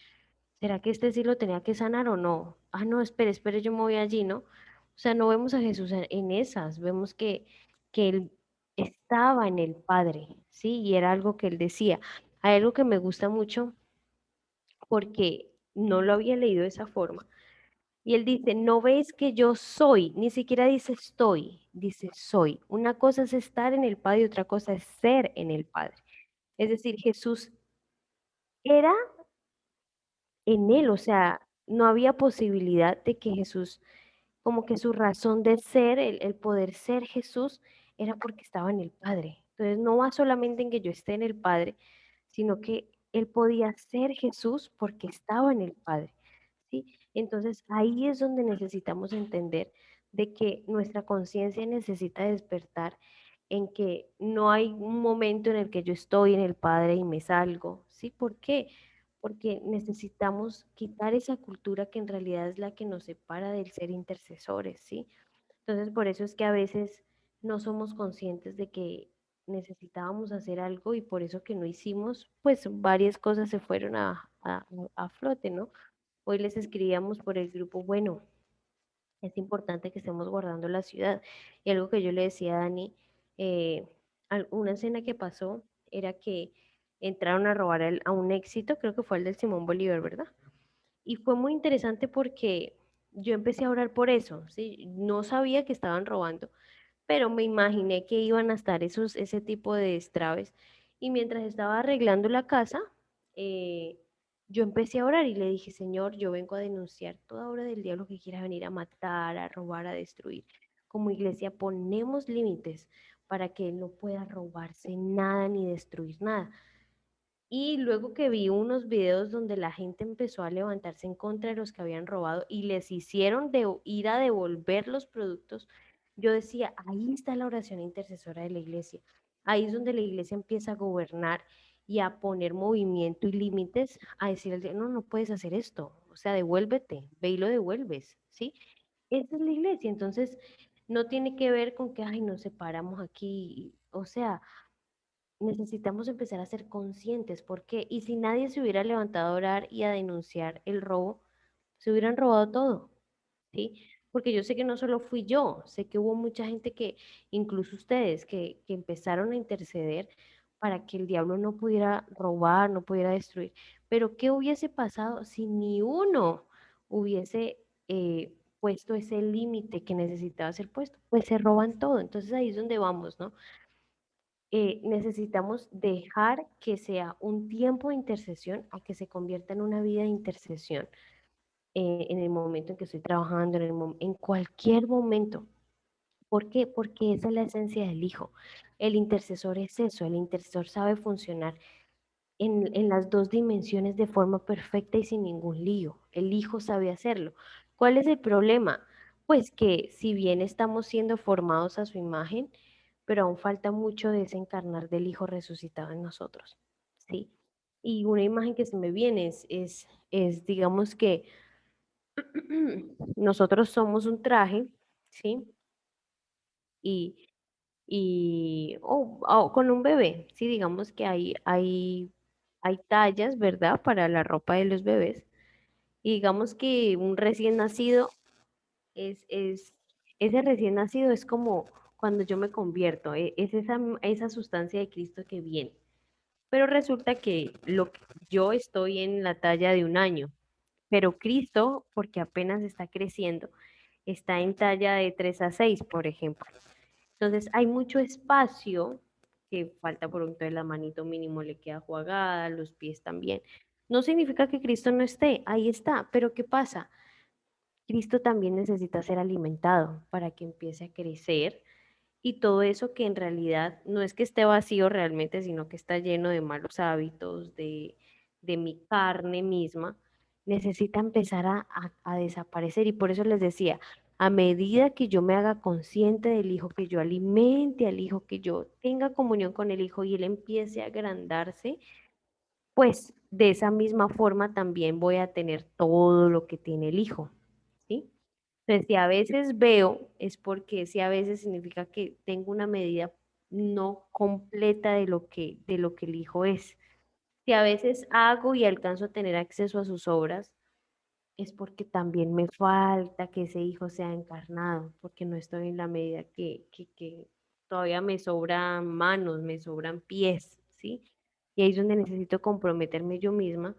S1: ¿Será que este sí lo tenía que sanar o no? Ah, no, espere, yo me voy allí, ¿no? O sea, no vemos a Jesús en esas, vemos que él estaba en el Padre, ¿sí? Y era algo que él decía. Hay algo que me gusta mucho porque no lo había leído de esa forma. Y él dice, no ves que yo soy, ni siquiera dice estoy, dice soy. Una cosa es estar en el Padre y otra cosa es ser en el Padre. Es decir, Jesús era en él, o sea, no había posibilidad de que Jesús, como que su razón de ser, el poder ser Jesús, era porque estaba en el Padre. Entonces no va solamente en que yo esté en el Padre, sino que él podía ser Jesús porque estaba en el Padre, ¿sí? Entonces ahí es donde necesitamos entender de que nuestra conciencia necesita despertar en que no hay un momento en el que yo estoy en el Padre y me salgo, ¿sí? ¿Por qué? Porque necesitamos quitar esa cultura que en realidad es la que nos separa del ser intercesores, ¿sí? Entonces, por eso es que a veces no somos conscientes de que necesitábamos hacer algo y por eso que no hicimos, pues varias cosas se fueron a flote, ¿no? Hoy les escribíamos por el grupo, bueno, es importante que estemos guardando la ciudad. Y algo que yo le decía a Dani, eh, una escena que pasó era que entraron a robar a un éxito, creo que fue el del Simón Bolívar, ¿verdad? Y fue muy interesante porque yo empecé a orar por eso, ¿sí? No sabía que estaban robando, pero me imaginé que iban a estar ese tipo de destraves. Y mientras estaba arreglando la casa, eh, yo empecé a orar y le dije, Señor, yo vengo a denunciar toda obra del diablo que quiera venir a matar, a robar, a destruir. Como iglesia ponemos límites para que él no pueda robarse nada ni destruir nada. Y luego que vi unos videos donde la gente empezó a levantarse en contra de los que habían robado y les hicieron ir a devolver los productos, yo decía, ahí está la oración intercesora de la iglesia. Ahí es donde la iglesia empieza a gobernar y a poner movimiento y límites, a decir, no, no puedes hacer esto, o sea, devuélvete, ve y lo devuelves, ¿sí? Esa es la iglesia, entonces no tiene que ver con que, ay, nos separamos aquí, o sea, necesitamos empezar a ser conscientes, porque y si nadie se hubiera levantado a orar y a denunciar el robo, se hubieran robado todo, ¿sí? Porque yo sé que no solo fui yo, sé que hubo mucha gente que, incluso ustedes, que empezaron a interceder para que el diablo no pudiera robar, no pudiera destruir. Pero ¿qué hubiese pasado si ni uno hubiese puesto ese límite que necesitaba ser puesto? Pues se roban todo. Entonces ahí es donde vamos, ¿no? Necesitamos dejar que sea un tiempo de intercesión a que se convierta en una vida de intercesión en el momento en que estoy trabajando, en cualquier momento. ¿Por qué? Porque esa es la esencia del hijo. El intercesor es eso, el intercesor sabe funcionar en las dos dimensiones de forma perfecta y sin ningún lío. El hijo sabe hacerlo. ¿Cuál es el problema? Pues que si bien estamos siendo formados a su imagen, pero aún falta mucho de ese encarnar del hijo resucitado en nosotros, ¿sí? Y una imagen que se me viene es digamos que nosotros somos un traje, ¿sí? Y, con un bebé, ¿sí? Digamos que hay tallas, ¿verdad? Para la ropa de los bebés. Y digamos que un recién nacido es, ese recién nacido es como cuando yo me convierto, es esa sustancia de Cristo que viene. Pero resulta que yo estoy en la talla de un año, pero Cristo, porque apenas está creciendo, está en talla de 3 a 6, por ejemplo. Entonces hay mucho espacio que falta, por ejemplo, la manito mínimo le queda jugada, los pies también. No significa que Cristo no esté, ahí está, pero ¿qué pasa? Cristo también necesita ser alimentado para que empiece a crecer y todo eso que en realidad no es que esté vacío realmente, sino que está lleno de malos hábitos, de mi carne misma, necesita empezar a desaparecer. Y por eso les decía, a medida que yo me haga consciente del Hijo, que yo alimente al Hijo, que yo tenga comunión con el Hijo y Él empiece a agrandarse, pues de esa misma forma también voy a tener todo lo que tiene el Hijo, ¿sí? Entonces, si a veces veo, es porque si a veces significa que tengo una medida no completa de lo que el hijo es. Si a veces hago y alcanzo a tener acceso a sus obras, es porque también me falta que ese hijo sea encarnado, porque no estoy en la medida que todavía me sobran manos, me sobran pies, ¿sí? Y ahí es donde necesito comprometerme yo misma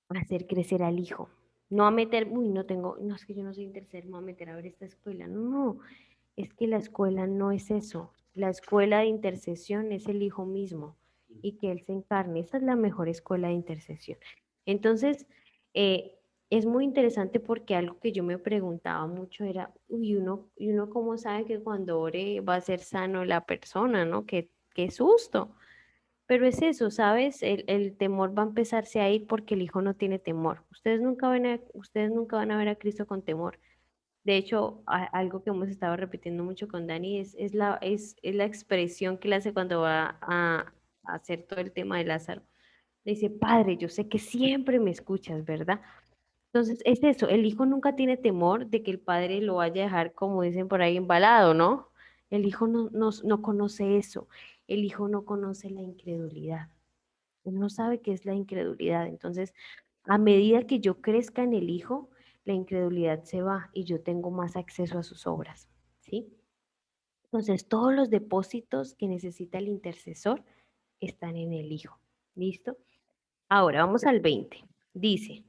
S1: a hacer crecer al hijo. No a meter, uy, no tengo, no es que yo no soy tercer, me voy a meter a ver esta escuela. No, no, es que la escuela no es eso. La escuela de intercesión es el hijo mismo y que él se encarne. Esa es la mejor escuela de intercesión. Entonces, es muy interesante porque algo que yo me preguntaba mucho era, uy, y uno cómo sabe que cuando ore va a ser sano la persona, ¿no? Qué susto. Pero es eso, ¿sabes? El temor va a empezarse a ir porque el hijo no tiene temor. Ustedes nunca van a ver a Cristo con temor. De hecho, algo que hemos estado repitiendo mucho con Dani es la expresión que él hace cuando va a hacer todo el tema de Lázaro. Le dice, Padre, yo sé que siempre me escuchas, ¿verdad? Entonces, es eso, el hijo nunca tiene temor de que el padre lo vaya a dejar, como dicen por ahí, embalado, ¿no? El hijo no conoce eso, el hijo no conoce la incredulidad, él no sabe qué es la incredulidad. Entonces, a medida que yo crezca en el hijo, la incredulidad se va y yo tengo más acceso a sus obras, ¿sí? Entonces, todos los depósitos que necesita el intercesor están en el hijo, ¿listo? Ahora vamos al 20. Dice,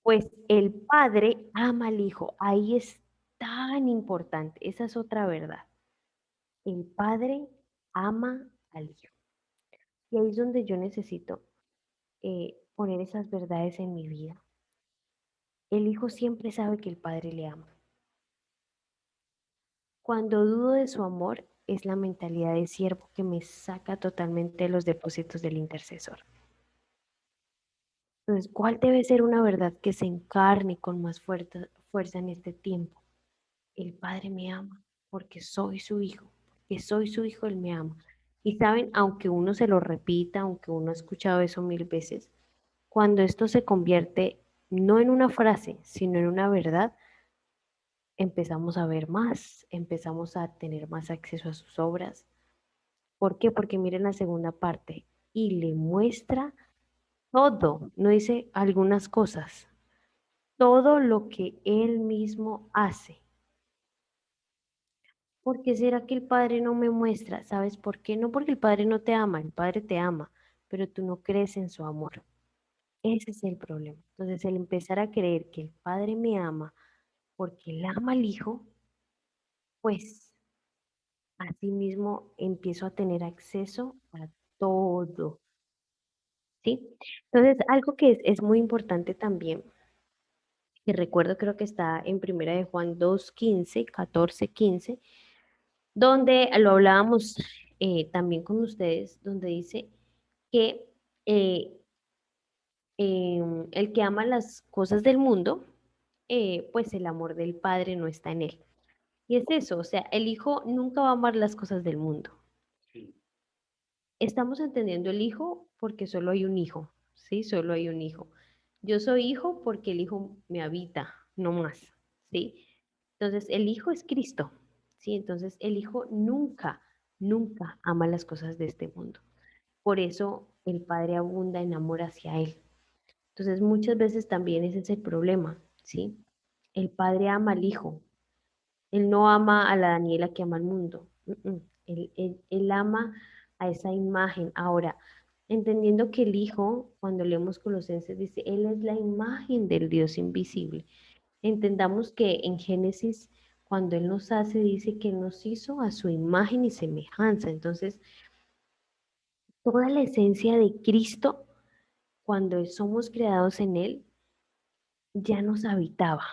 S1: pues el padre ama al hijo. Ahí es tan importante. Esa es otra verdad. El padre ama al hijo. Y ahí es donde yo necesito. poner esas verdades en mi vida. El hijo siempre sabe que el padre le ama. Cuando dudo de su amor, es la mentalidad de siervo que me saca totalmente de los depósitos del intercesor. Entonces, ¿cuál debe ser una verdad que se encarne con más fuerza en este tiempo? El Padre me ama porque soy su hijo, porque soy su hijo, Él me ama. Y saben, aunque uno se lo repita, aunque uno ha escuchado eso mil veces, cuando esto se convierte no en una frase, sino en una verdad, empezamos a ver más, empezamos a tener más acceso a sus obras. ¿Por qué? Porque miren la segunda parte y le muestra todo, no dice algunas cosas, todo lo que Él mismo hace. ¿Por qué será que el Padre no me muestra? ¿Sabes por qué? No porque el Padre no te ama, el Padre te ama, pero tú no crees en su amor. Ese es el problema. Entonces, el empezar a creer que el Padre me ama porque Él ama al Hijo, pues así mismo empiezo a tener acceso a todo, ¿sí? Entonces, algo que es muy importante también, que recuerdo creo que está en Primera de Juan 2:15, 14:15, donde lo hablábamos también con ustedes, donde dice que eh, el que ama las cosas del mundo, pues el amor del Padre no está en él. Y es eso, o sea, el Hijo nunca va a amar las cosas del mundo.
S2: Sí,
S1: Estamos entendiendo el Hijo porque solo hay un Hijo, ¿sí? Solo hay un Hijo. Yo soy hijo porque el Hijo me habita, no más, ¿sí? Entonces, el Hijo es Cristo, ¿sí? Entonces, el Hijo nunca, nunca ama las cosas de este mundo. Por eso el Padre abunda en amor hacia Él. Entonces, muchas veces también ese es el problema, ¿sí? El Padre ama al Hijo. Él no ama a la Daniela que ama al mundo. Él ama a esa imagen. Ahora, entendiendo que el Hijo, cuando leemos Colosenses, dice, Él es la imagen del Dios invisible. Entendamos que en Génesis, cuando Él nos hace, dice que Él nos hizo a su imagen y semejanza. Entonces, toda la esencia de Cristo, cuando somos creados en Él, ya nos habitaba.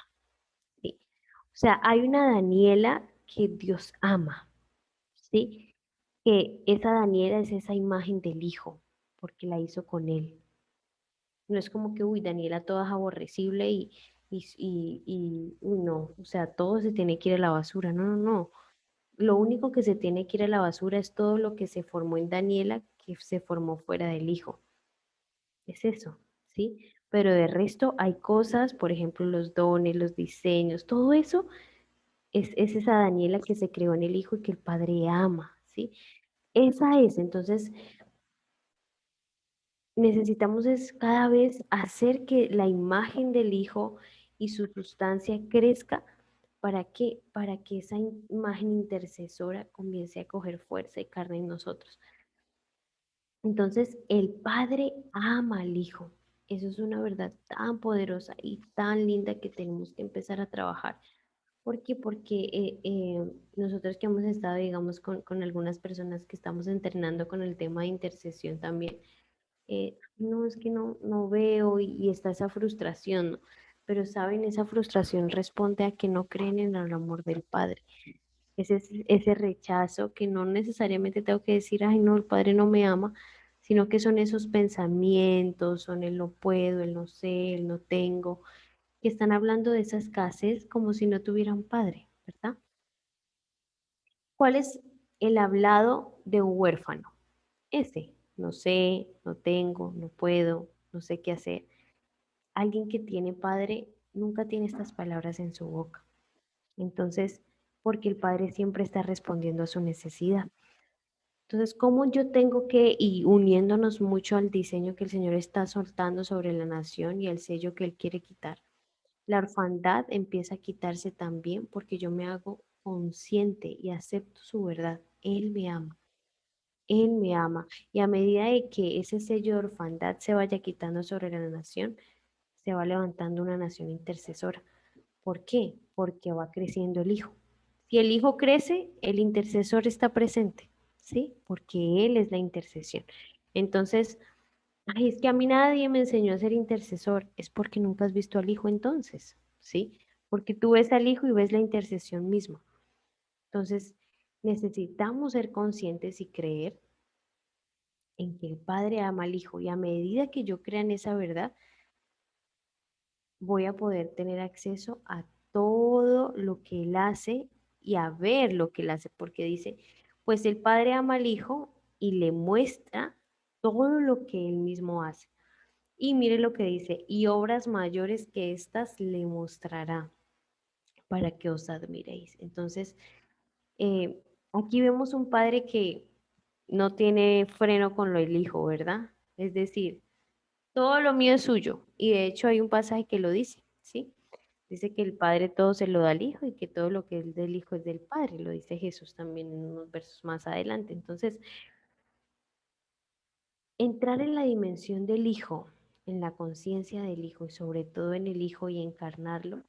S1: ¿Sí? O sea, hay una Daniela que Dios ama, ¿sí? Que esa Daniela es esa imagen del Hijo, porque la hizo con Él. No es como que, uy, Daniela toda es aborrecible uy, no, o sea, todo se tiene que ir a la basura. No, no, no. Lo único que se tiene que ir a la basura es todo lo que se formó en Daniela, que se formó fuera del Hijo. Es eso, ¿sí? Pero de resto hay cosas, por ejemplo, los dones, los diseños, todo eso es esa Daniela que se creó en el Hijo y que el Padre ama, ¿sí? Esa es, entonces necesitamos es cada vez hacer que la imagen del Hijo y su sustancia crezca. ¿Para qué? Para que esa imagen intercesora comience a coger fuerza y carne en nosotros. Entonces, el Padre ama al Hijo. Eso es una verdad tan poderosa y tan linda que tenemos que empezar a trabajar. ¿Por qué? Porque nosotros que hemos estado, digamos, con algunas personas que estamos entrenando con el tema de intercesión también, no, es que no veo y está esa frustración, ¿no? Pero saben, esa frustración responde a que no creen en el amor del Padre. Ese rechazo que no necesariamente tengo que decir, ay, no, el Padre no me ama, sino que son esos pensamientos, son el no puedo, el no sé, el no tengo, que están hablando de esa escasez como si no tuvieran padre, ¿verdad? ¿Cuál es el hablado de un huérfano? Ese, no sé, no tengo, no puedo, no sé qué hacer. Alguien que tiene padre nunca tiene estas palabras en su boca. Entonces, porque el padre siempre está respondiendo a su necesidad. Entonces, ¿cómo yo tengo que, y uniéndonos mucho al diseño que el Señor está soltando sobre la nación y el sello que Él quiere quitar? La orfandad empieza a quitarse también porque yo me hago consciente y acepto su verdad. Él me ama, Él me ama. Y a medida de que ese sello de orfandad se vaya quitando sobre la nación, se va levantando una nación intercesora. ¿Por qué? Porque va creciendo el Hijo. Si el Hijo crece, el intercesor está presente, ¿sí? Porque Él es la intercesión. Entonces, Ay, es que a mí nadie me enseñó a ser intercesor. Es porque nunca has visto al Hijo entonces, ¿sí? Porque tú ves al Hijo y ves la intercesión misma. Entonces, necesitamos ser conscientes y creer en que el Padre ama al Hijo. Y a medida que yo crea en esa verdad, voy a poder tener acceso a todo lo que Él hace y a ver lo que Él hace. Porque dice, pues el Padre ama al Hijo y le muestra todo lo que Él mismo hace. Y mire lo que dice, y obras mayores que estas le mostrará para que os admiréis. Entonces, eh, aquí vemos un padre que no tiene freno con lo del hijo, ¿verdad? Es decir, todo lo mío es suyo. Y de hecho hay un pasaje que lo dice, ¿sí? Dice que el padre todo se lo da al hijo y que todo lo que es del hijo es del padre. Lo dice Jesús también en unos versos más adelante. Entonces, entrar en la dimensión del hijo, en la conciencia del hijo y sobre todo en el hijo y encarnarlo,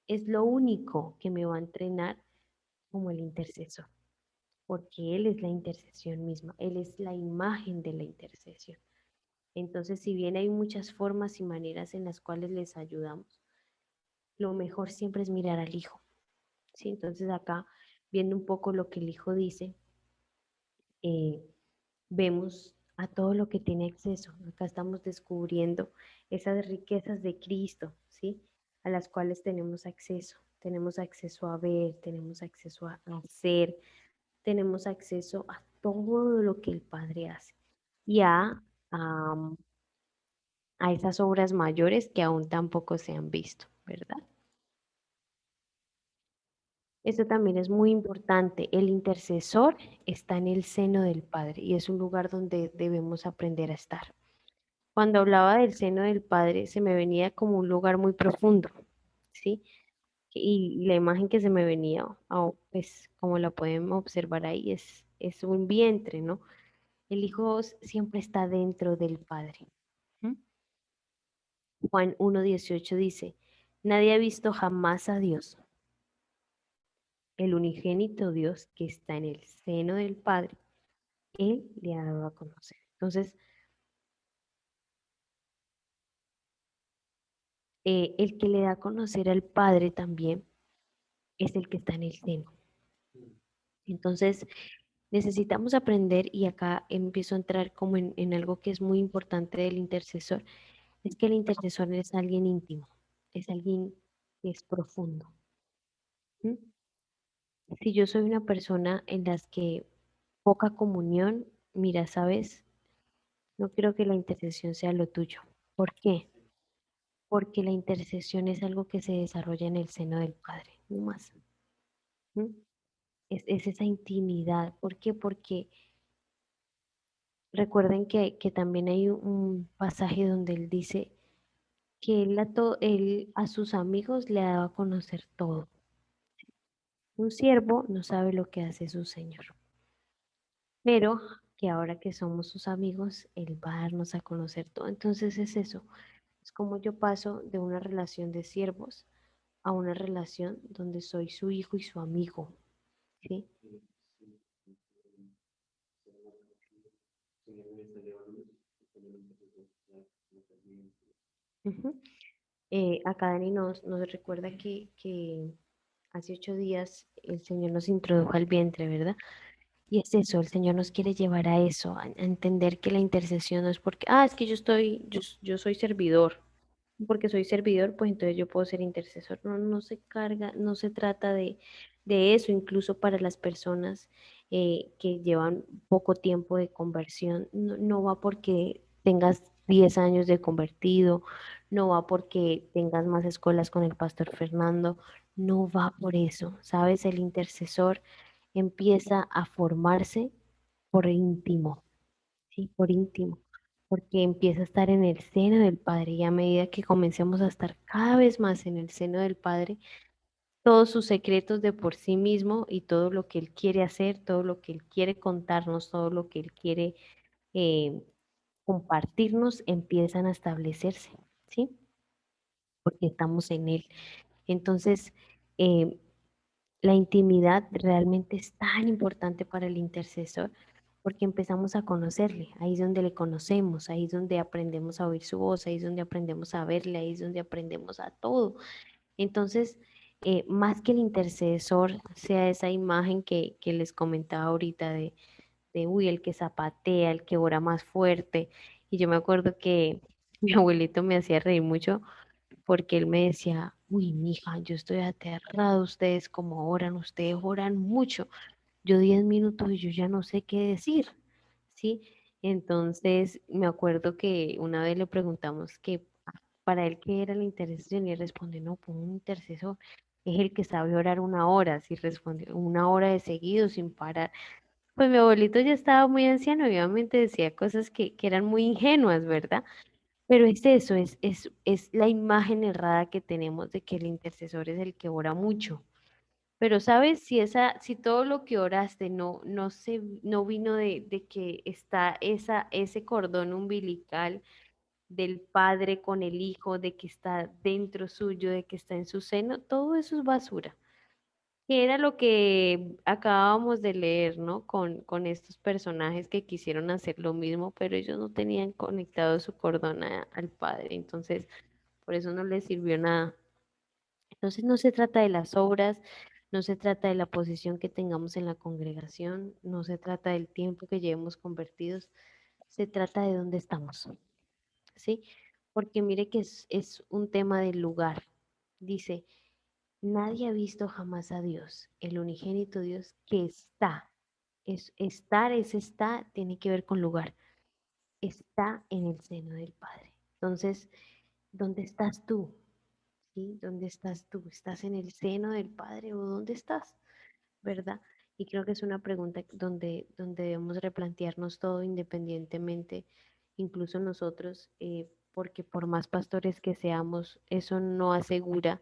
S1: es lo único que me va a entrenar como el intercesor, porque Él es la intercesión misma, Él es la imagen de la intercesión. Entonces, si bien hay muchas formas y maneras en las cuales les ayudamos, lo mejor siempre es mirar al hijo, ¿sí? Entonces, acá, viendo un poco lo que el hijo dice, eh, vemos a todo lo que tiene acceso. Acá estamos descubriendo esas riquezas de Cristo, ¿sí? A las cuales tenemos acceso. Tenemos acceso a ver, tenemos acceso a hacer, tenemos acceso a todo lo que el Padre hace y a, a esas obras mayores que aún tampoco se han visto, ¿verdad? Eso también es muy importante. El intercesor está en el seno del Padre y es un lugar donde debemos aprender a estar. Cuando hablaba del seno del Padre, se me venía como un lugar muy profundo, ¿sí? Y la imagen que se me venía, pues como la pueden observar ahí, es un vientre, ¿no? El Hijo siempre está dentro del Padre. ¿Mm? Juan 1:18 dice, nadie ha visto jamás a Dios, el unigénito Dios que está en el seno del Padre, Él le ha dado a conocer. Entonces, el que le da a conocer al Padre también es el que está en el seno. Entonces, necesitamos aprender, y acá empiezo a entrar como en algo que es muy importante del intercesor, es que el intercesor es alguien íntimo, es alguien que es profundo. ¿Mm? Si yo soy una persona en las que poca comunión, mira, sabes, no quiero que la intercesión sea lo tuyo. ¿Por qué? Porque la intercesión es algo que se desarrolla en el seno del Padre, no más. ¿Mm? Es esa intimidad. ¿Por qué? Porque recuerden que también hay un pasaje donde él dice que él a sus amigos le daba a conocer todo. Un siervo no sabe lo que hace su señor, pero que ahora que somos sus amigos, él va a darnos a conocer todo. Entonces es eso, es como yo paso de una relación de siervos a una relación donde soy su hijo y su amigo, ¿sí? Ujú. Acá Dani nos recuerda que hace 8 días el Señor nos introdujo al vientre, ¿verdad? Y es eso, el Señor nos quiere llevar a eso, a entender que la intercesión no es porque, es que yo soy servidor, porque soy servidor, pues entonces yo puedo ser intercesor. No, no se carga, no se trata de eso, incluso para las personas que llevan poco tiempo de conversión, no, no va porque tengas 10 años de convertido, no va porque tengas más escuelas con el pastor Fernando, no va por eso, ¿sabes? El intercesor empieza a formarse por íntimo, ¿sí? Por íntimo, porque empieza a estar en el seno del Padre y a medida que comencemos a estar cada vez más en el seno del Padre, todos sus secretos de por sí mismo y todo lo que Él quiere hacer, todo lo que Él quiere contarnos, todo lo que Él quiere eh, compartirnos, empiezan a establecerse, ¿sí? Porque estamos en Él. Entonces, eh, la intimidad realmente es tan importante para el intercesor porque empezamos a conocerle, ahí es donde le conocemos, ahí es donde aprendemos a oír su voz, ahí es donde aprendemos a verle, ahí es donde aprendemos a todo. Entonces, más que el intercesor sea esa imagen que les comentaba ahorita uy, el que zapatea, el que ora más fuerte. Y yo me acuerdo que mi abuelito me hacía reír mucho porque él me decía, uy, mija, yo estoy aterrado, ustedes como oran, ustedes oran mucho. Yo 10 minutos y yo ya no sé qué decir, ¿sí? Entonces, me acuerdo que una vez le preguntamos que para él qué era la intercesión y él responde, no, pues un intercesor es el que sabe orar una hora, si respondió una hora de seguido sin parar. Pues mi abuelito ya estaba muy anciano y obviamente decía cosas que eran muy ingenuas, ¿verdad? Pero es eso, es la imagen errada que tenemos de que el intercesor es el que ora mucho. Pero sabes, si todo lo que oraste no vino de que está ese cordón umbilical del padre con el hijo, de que está dentro suyo, de que está en su seno, todo eso es basura. Que era lo que acabábamos de leer, ¿no? Con estos personajes que quisieron hacer lo mismo, pero ellos no tenían conectado su cordón al padre, entonces por eso no les sirvió nada. Entonces no se trata de las obras, no se trata de la posición que tengamos en la congregación, no se trata del tiempo que llevemos convertidos, se trata de dónde estamos, ¿sí? Porque mire que es un tema del lugar. Dice, nadie ha visto jamás a Dios, el unigénito Dios que está. Está, tiene que ver con lugar. Está en el seno del Padre. Entonces, ¿dónde estás tú? ¿Sí? ¿Dónde estás tú? ¿Estás en el seno del Padre o dónde estás? ¿Verdad? Y creo que es una pregunta donde debemos replantearnos todo independientemente, incluso nosotros, porque por más pastores que seamos, eso no asegura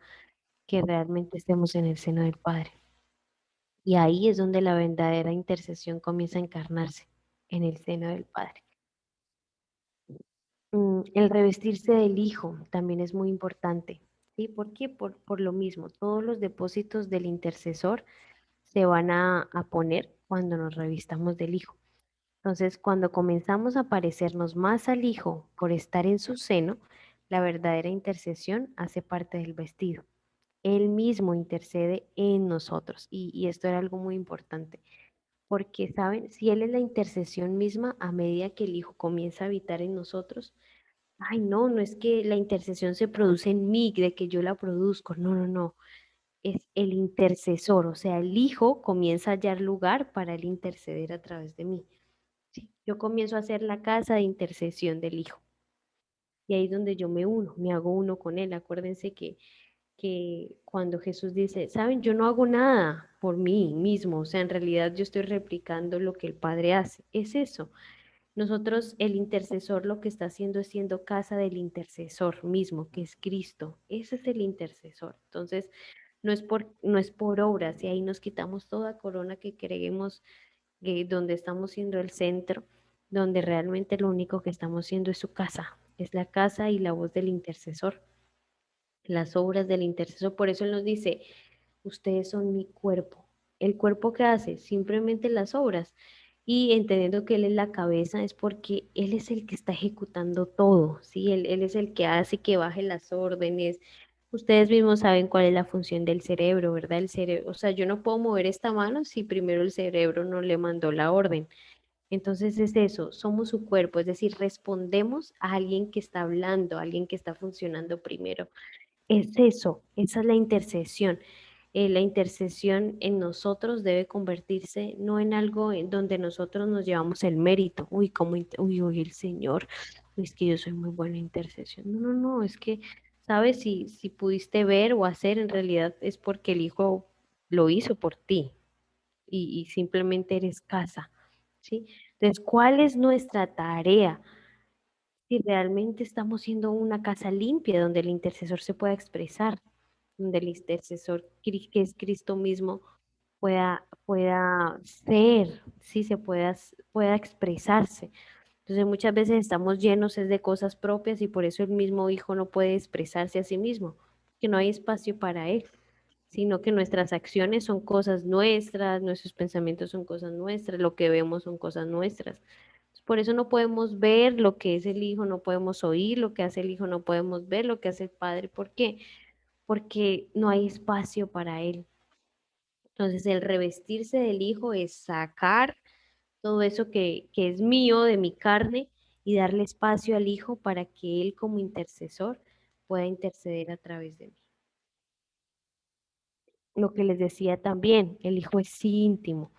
S1: que realmente estemos en el seno del Padre. Y ahí es donde la verdadera intercesión comienza a encarnarse, en el seno del Padre. El revestirse del Hijo también es muy importante. ¿Sí? ¿Por qué? Por lo mismo, todos los depósitos del intercesor se van a poner cuando nos revistamos del Hijo. Entonces, cuando comenzamos a parecernos más al Hijo por estar en su seno, la verdadera intercesión hace parte del vestido. Él mismo intercede en nosotros. Y esto era algo muy importante, porque, ¿saben? Si Él es la intercesión misma, a medida que el Hijo comienza a habitar en nosotros, ay, no, no es que la intercesión se produce en mí, de que yo la produzco, no, no, no, es el intercesor, o sea, el Hijo comienza a hallar lugar para el interceder a través de mí. ¿Sí? Yo comienzo a hacer la casa de intercesión del Hijo. Y ahí es donde yo me uno, me hago uno con Él. Acuérdense que cuando Jesús dice, saben, yo no hago nada por mí mismo, o sea, en realidad yo estoy replicando lo que el Padre hace. Es eso. Nosotros, el intercesor, lo que está haciendo es siendo casa del intercesor mismo, que es Cristo. Ese es el intercesor. Entonces, no es por obras, y ahí nos quitamos toda corona que creemos donde estamos siendo el centro, donde realmente lo único que estamos siendo es su casa, es la casa y la voz del intercesor, las obras del intercesor. Por eso Él nos dice, ustedes son mi cuerpo. ¿El cuerpo que hace? Simplemente las obras. Y entendiendo que Él es la cabeza, es porque Él es el que está ejecutando todo, ¿sí? Él es el que hace que baje las órdenes. Ustedes mismos saben cuál es la función del cerebro, ¿verdad? El cerebro, o sea, yo no puedo mover esta mano si primero el cerebro no le mandó la orden. Entonces es eso, somos su cuerpo, es decir, respondemos a alguien que está hablando, a alguien que está funcionando primero. Es eso, esa es la intercesión. La intercesión en nosotros debe convertirse no en algo en donde nosotros nos llevamos el mérito. Uy, uy, el Señor, uy, es que yo soy muy buena en intercesión. No, no, no, es que, ¿sabes? Si pudiste ver o hacer, en realidad es porque el Hijo lo hizo por ti y simplemente eres casa, ¿sí? Entonces, ¿cuál es nuestra tarea? Si realmente estamos siendo una casa limpia donde el intercesor se pueda expresar, donde el intercesor, que es Cristo mismo, pueda ser, sí, pueda expresarse. Entonces muchas veces estamos llenos es de cosas propias y por eso el mismo hijo no puede expresarse a sí mismo, que no hay espacio para él. sino que nuestras acciones son cosas nuestras, nuestros pensamientos son cosas nuestras, lo que vemos son cosas nuestras. Por eso no podemos ver lo que es el hijo, no podemos oír lo que hace el hijo, no podemos ver lo que hace el padre. ¿Por qué? Porque no hay espacio para él. Entonces, el revestirse del hijo es sacar todo eso que es mío, de mi carne, y darle espacio al hijo para que él como intercesor pueda interceder a través de mí. Lo que les decía también, el hijo es íntimo.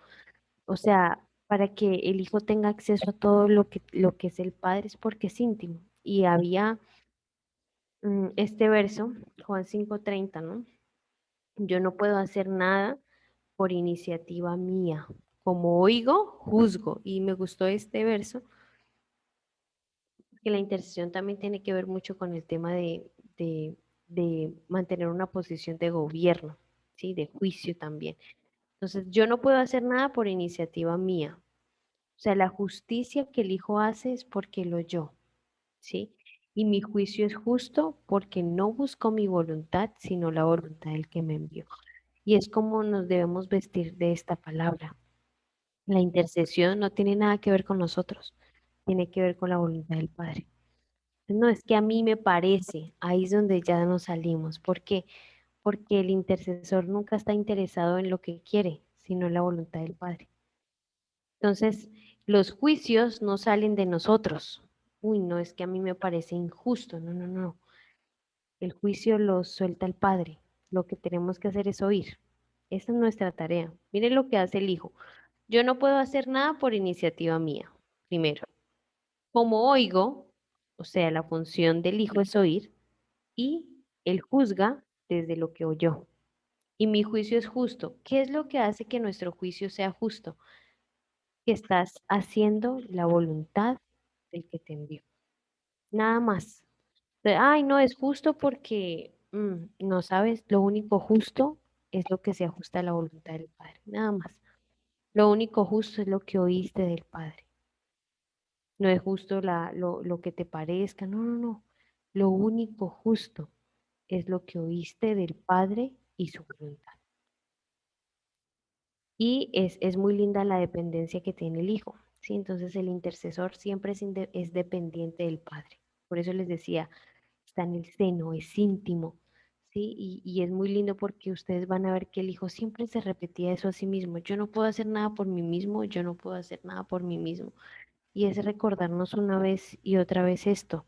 S1: O sea, para que el hijo tenga acceso a todo lo que es el padre es porque es íntimo. Y había este verso, Juan 5:30, ¿no? Yo no puedo hacer nada por iniciativa mía. Como oigo, juzgo. Y me gustó este verso, que la intercesión también tiene que ver mucho con el tema de, de mantener una posición de gobierno, ¿sí? De juicio también. Entonces, yo no puedo hacer nada por iniciativa mía. O sea, la justicia que el Hijo hace es porque lo oyó, ¿sí? Y mi juicio es justo porque no busco mi voluntad, sino la voluntad del que me envió. Y es como nos debemos vestir de esta palabra. La intercesión no tiene nada que ver con nosotros, tiene que ver con la voluntad del Padre. No, es que a mí me parece, ahí es donde ya nos salimos. ¿Por qué? Porque el intercesor nunca está interesado en lo que quiere, sino en la voluntad del Padre. Entonces, los juicios no salen de nosotros. Uy, no, es que a mí me parece injusto. No, no, no. El juicio lo suelta el Padre. Lo que tenemos que hacer es oír. Esa es nuestra tarea. Miren lo que hace el Hijo. Yo no puedo hacer nada por iniciativa mía. Primero, como oigo, o sea, la función del Hijo es oír, y él juzga desde lo que oyó. Y mi juicio es justo. ¿Qué es lo que hace que nuestro juicio sea justo? Que estás haciendo la voluntad del que te envió. Nada más. Ay, no es justo porque no sabes, lo único justo es lo que se ajusta a la voluntad del Padre. Nada más. Lo único justo es lo que oíste del Padre. No es justo lo que te parezca. No, no, no. Lo único justo es lo que oíste del Padre y su voluntad. Y es muy linda la dependencia que tiene el Hijo, ¿sí? Entonces el intercesor siempre es dependiente del Padre. Por eso les decía, está en el seno, es íntimo, ¿sí? Y es muy lindo porque ustedes van a ver que el Hijo siempre se repetía eso a sí mismo. Yo no puedo hacer nada por mí mismo, yo no puedo hacer nada por mí mismo. Y es recordarnos una vez y otra vez esto,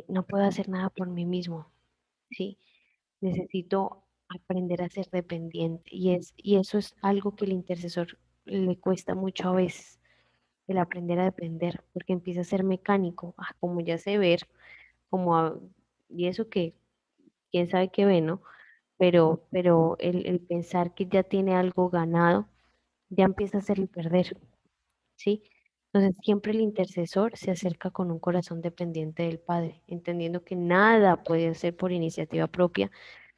S1: no puedo hacer nada por mí mismo, ¿sí? Necesito aprender a ser dependiente y eso es algo que el intercesor le cuesta mucho a veces, el aprender a depender, porque empieza a ser mecánico, como ya sé ver, como y eso que quién sabe qué ve, ¿no? Pero el pensar que ya tiene algo ganado, ya empieza a hacerle perder, ¿sí? Entonces siempre el intercesor se acerca con un corazón dependiente del Padre, entendiendo que nada puede hacer por iniciativa propia,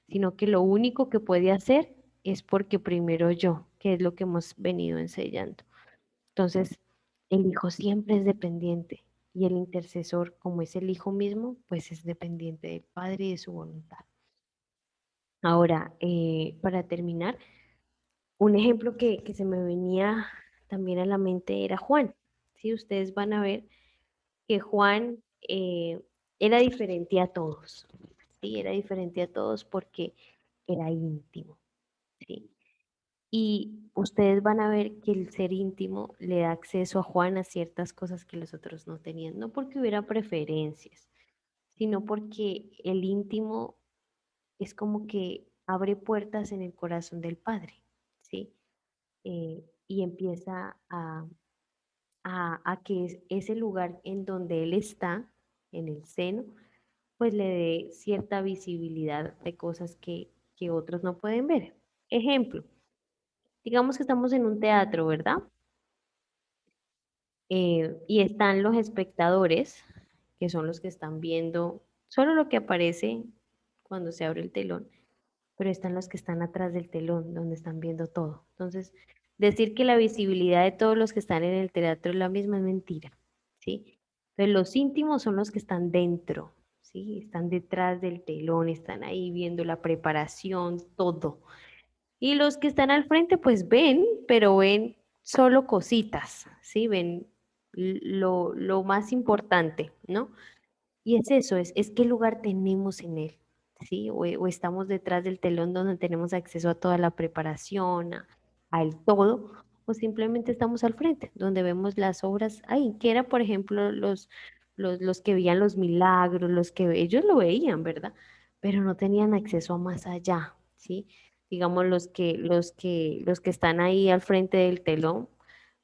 S1: sino que lo único que puede hacer es porque primero yo, que es lo que hemos venido enseñando. Entonces, el hijo siempre es dependiente y el intercesor, como es el hijo mismo, pues es dependiente del padre y de su voluntad. Ahora, para terminar, un ejemplo que se me venía también a la mente era Juan. ¿Sí? Ustedes van a ver que Juan era diferente a todos. Sí, era diferente a todos porque era íntimo. ¿Sí? Y ustedes van a ver que el ser íntimo le da acceso a Juan a ciertas cosas que los otros no tenían, no porque hubiera preferencias, sino porque el íntimo es como que abre puertas en el corazón del Padre, ¿sí? Y empieza a que ese lugar en donde Él está, en el seno, pues le dé cierta visibilidad de cosas que otros no pueden ver. Ejemplo, digamos que estamos en un teatro, ¿verdad? Y están los espectadores, que son los que están viendo solo lo que aparece cuando se abre el telón, pero están los que están atrás del telón, donde están viendo todo. Entonces, decir que la visibilidad de todos los que están en el teatro es la misma es mentira, ¿sí? Entonces, los íntimos son los que están dentro, ¿sí? Están detrás del telón, están ahí viendo la preparación, todo. Y los que están al frente, pues ven, pero ven solo cositas, ¿sí? Ven lo más importante, ¿no? Y es eso, es qué lugar tenemos en él, ¿sí? O estamos detrás del telón donde tenemos acceso a toda la preparación, al todo, o simplemente estamos al frente, donde vemos las obras ahí, que era, por ejemplo, los que veían los milagros, los que ellos lo veían, ¿verdad? Pero no tenían acceso a más allá, ¿sí? Digamos, los que están ahí al frente del telón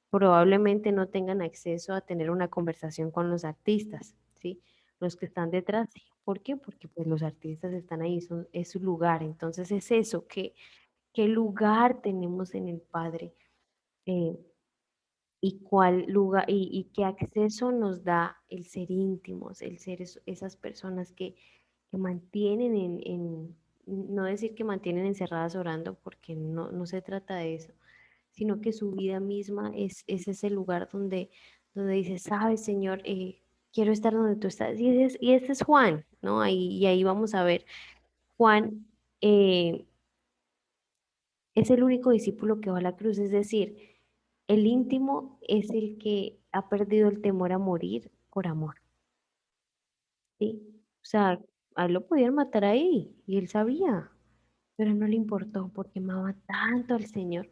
S1: probablemente no tengan acceso a tener una conversación con los artistas, ¿sí? Los que están detrás, sí. ¿Por qué? Porque pues los artistas están ahí, es su lugar. Entonces es eso, ¿qué lugar tenemos en el Padre? Eh, y cuál lugar y qué acceso nos da el ser íntimos, el ser esas personas que mantienen no decir que mantienen encerradas orando, porque no se trata de eso, sino que su vida misma es ese lugar donde dice, sabes, Señor, quiero estar donde tú estás. Y ese es Juan, ¿no? Y ahí vamos a ver, Juan es el único discípulo que va a la cruz, es decir, el íntimo es el que ha perdido el temor a morir por amor, ¿sí? O sea, a él lo podían matar ahí y él sabía, pero no le importó porque amaba tanto al Señor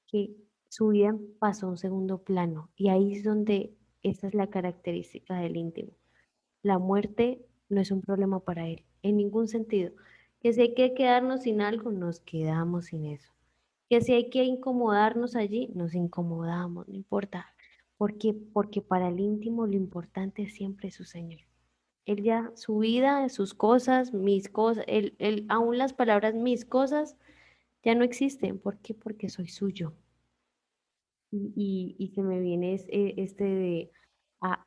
S1: que su vida pasó a un segundo plano. Y ahí es donde esa es la característica del íntimo. La muerte no es un problema para él, en ningún sentido. Que si hay que quedarnos sin algo, nos quedamos sin eso. Que si hay que incomodarnos allí, nos incomodamos, no importa. Porque para el íntimo lo importante siempre es su Señor. Él ya, su vida, sus cosas, mis cosas, aún las palabras mis cosas ya no existen. ¿Por qué? Porque soy suyo. Y se me viene este de, ah,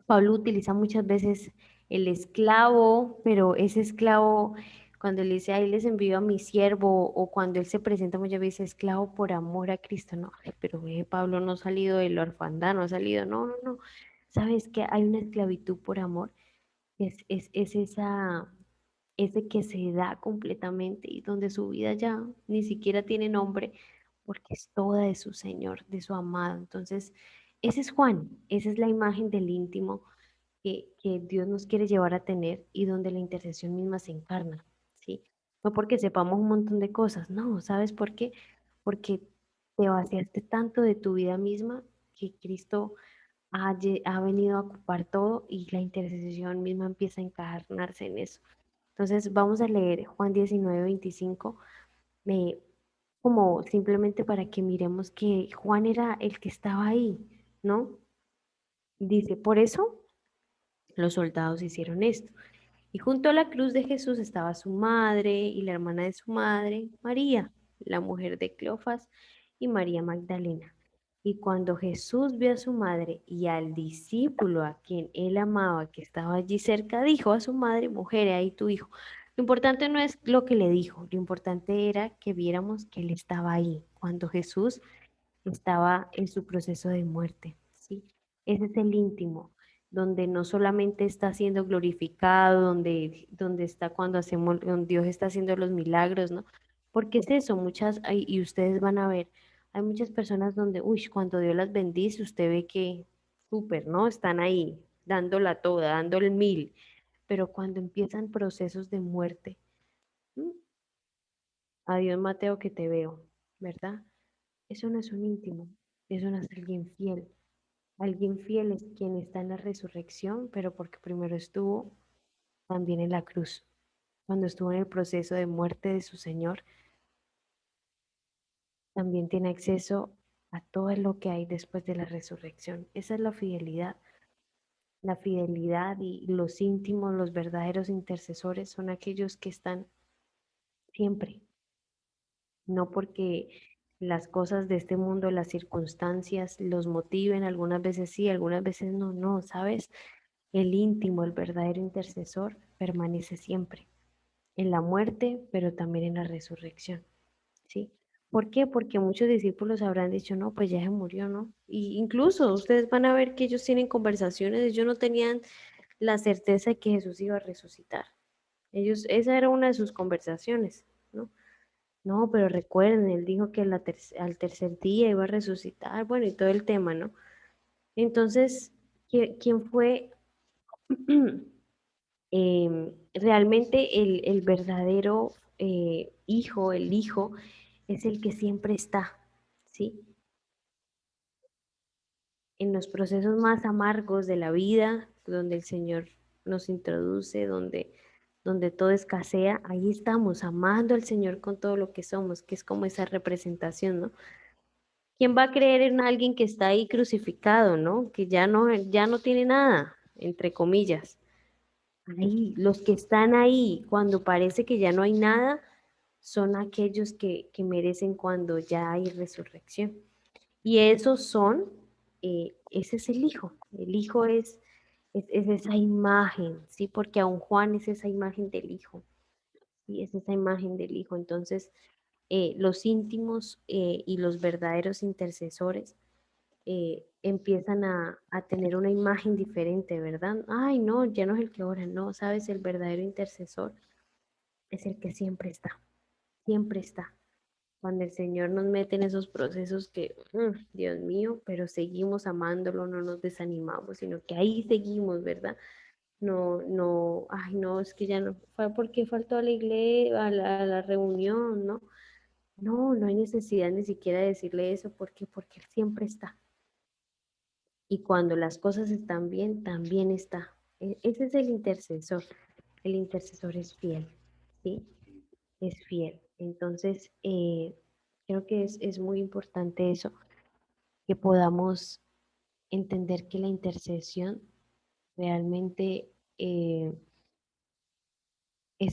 S1: Pablo utiliza muchas veces el esclavo, pero ese esclavo, cuando él dice, ahí les envío a mi siervo, o cuando él se presenta muchas veces, esclavo por amor a Cristo, no, ay, pero Pablo no ha salido de la orfandad, no ha salido, no, sabes que hay una esclavitud por amor, es ese que se da completamente y donde su vida ya ni siquiera tiene nombre, porque es toda de su Señor, de su amado. Entonces, ese es Juan, esa es la imagen del íntimo que Dios nos quiere llevar a tener y donde la intercesión misma se encarna, ¿sí? No porque sepamos un montón de cosas, no, ¿sabes por qué? Porque te vaciaste tanto de tu vida misma que Cristo ha venido a ocupar todo y la intercesión misma empieza a encarnarse en eso. Entonces vamos a leer Juan 19:25, eh, como simplemente para que miremos que Juan era el que estaba ahí, ¿no? Dice, por eso los soldados hicieron esto. Y junto a la cruz de Jesús estaba su madre y la hermana de su madre, María, la mujer de Cleofas, y María Magdalena. Y cuando Jesús vio a su madre y al discípulo a quien él amaba, que estaba allí cerca, dijo a su madre, mujer, he ahí tu hijo. Lo importante no es lo que le dijo, lo importante era que viéramos que él estaba ahí, cuando Jesús estaba en su proceso de muerte, ¿sí? Ese es el íntimo, donde no solamente está siendo glorificado, donde está cuando hacemos, donde Dios está haciendo los milagros, ¿no? Porque es eso, y ustedes van a ver, hay muchas personas donde, uy, cuando Dios las bendice, usted ve que súper, ¿no? Están ahí, dándola toda, dando el mil, pero cuando empiezan procesos de muerte, ¿m? Adiós, Mateo, que te veo, ¿verdad? Eso no es un íntimo, eso no es alguien fiel. Alguien fiel es quien está en la resurrección, pero porque primero estuvo también en la cruz. Cuando estuvo en el proceso de muerte de su Señor, también tiene acceso a todo lo que hay después de la resurrección. Esa es la fidelidad y los íntimos, los verdaderos intercesores son aquellos que están siempre, no porque las cosas de este mundo, las circunstancias los motiven, algunas veces sí, algunas veces no, ¿sabes? El íntimo, el verdadero intercesor permanece siempre, en la muerte, pero también en la resurrección, ¿sí? ¿Por qué? Porque muchos discípulos habrán dicho, no, pues ya se murió, ¿no? Y incluso ustedes van a ver que ellos tienen conversaciones, ellos no tenían la certeza de que Jesús iba a resucitar. Ellos, esa era una de sus conversaciones, ¿no? No, pero recuerden, él dijo que al tercer día iba a resucitar, bueno, y todo el tema, ¿no? Entonces, ¿quién fue realmente el verdadero hijo? El hijo es el que siempre está, ¿sí? En los procesos más amargos de la vida, donde el Señor nos introduce, donde todo escasea, ahí estamos, amando al Señor con todo lo que somos, que es como esa representación, ¿no? ¿Quién va a creer en alguien que está ahí crucificado, ¿no? Que ya no tiene nada, entre comillas. Ahí, los que están ahí cuando parece que ya no hay nada, son aquellos que merecen cuando ya hay resurrección. Y esos son, ese es el Hijo. El Hijo es esa imagen, ¿sí? Porque aún Juan es esa imagen del Hijo, ¿sí? Es esa imagen del Hijo. Entonces, los íntimos y los verdaderos intercesores empiezan a tener una imagen diferente, ¿verdad? Ay, no, ya no es el que ora, no, sabes, el verdadero intercesor es el que siempre está, siempre está. Cuando el Señor nos mete en esos procesos que, Dios mío, pero seguimos amándolo, no nos desanimamos, sino que ahí seguimos, ¿verdad? No, no, ay, no, es que ya no, fue porque faltó a la iglesia, a la reunión, ¿no? No, no hay necesidad ni siquiera de decirle eso, ¿por qué? Porque Él siempre está. Y cuando las cosas están bien, también está. Ese es el intercesor. El intercesor es fiel, ¿sí? Es fiel. Entonces, creo que es muy importante eso, que podamos entender que la intercesión realmente es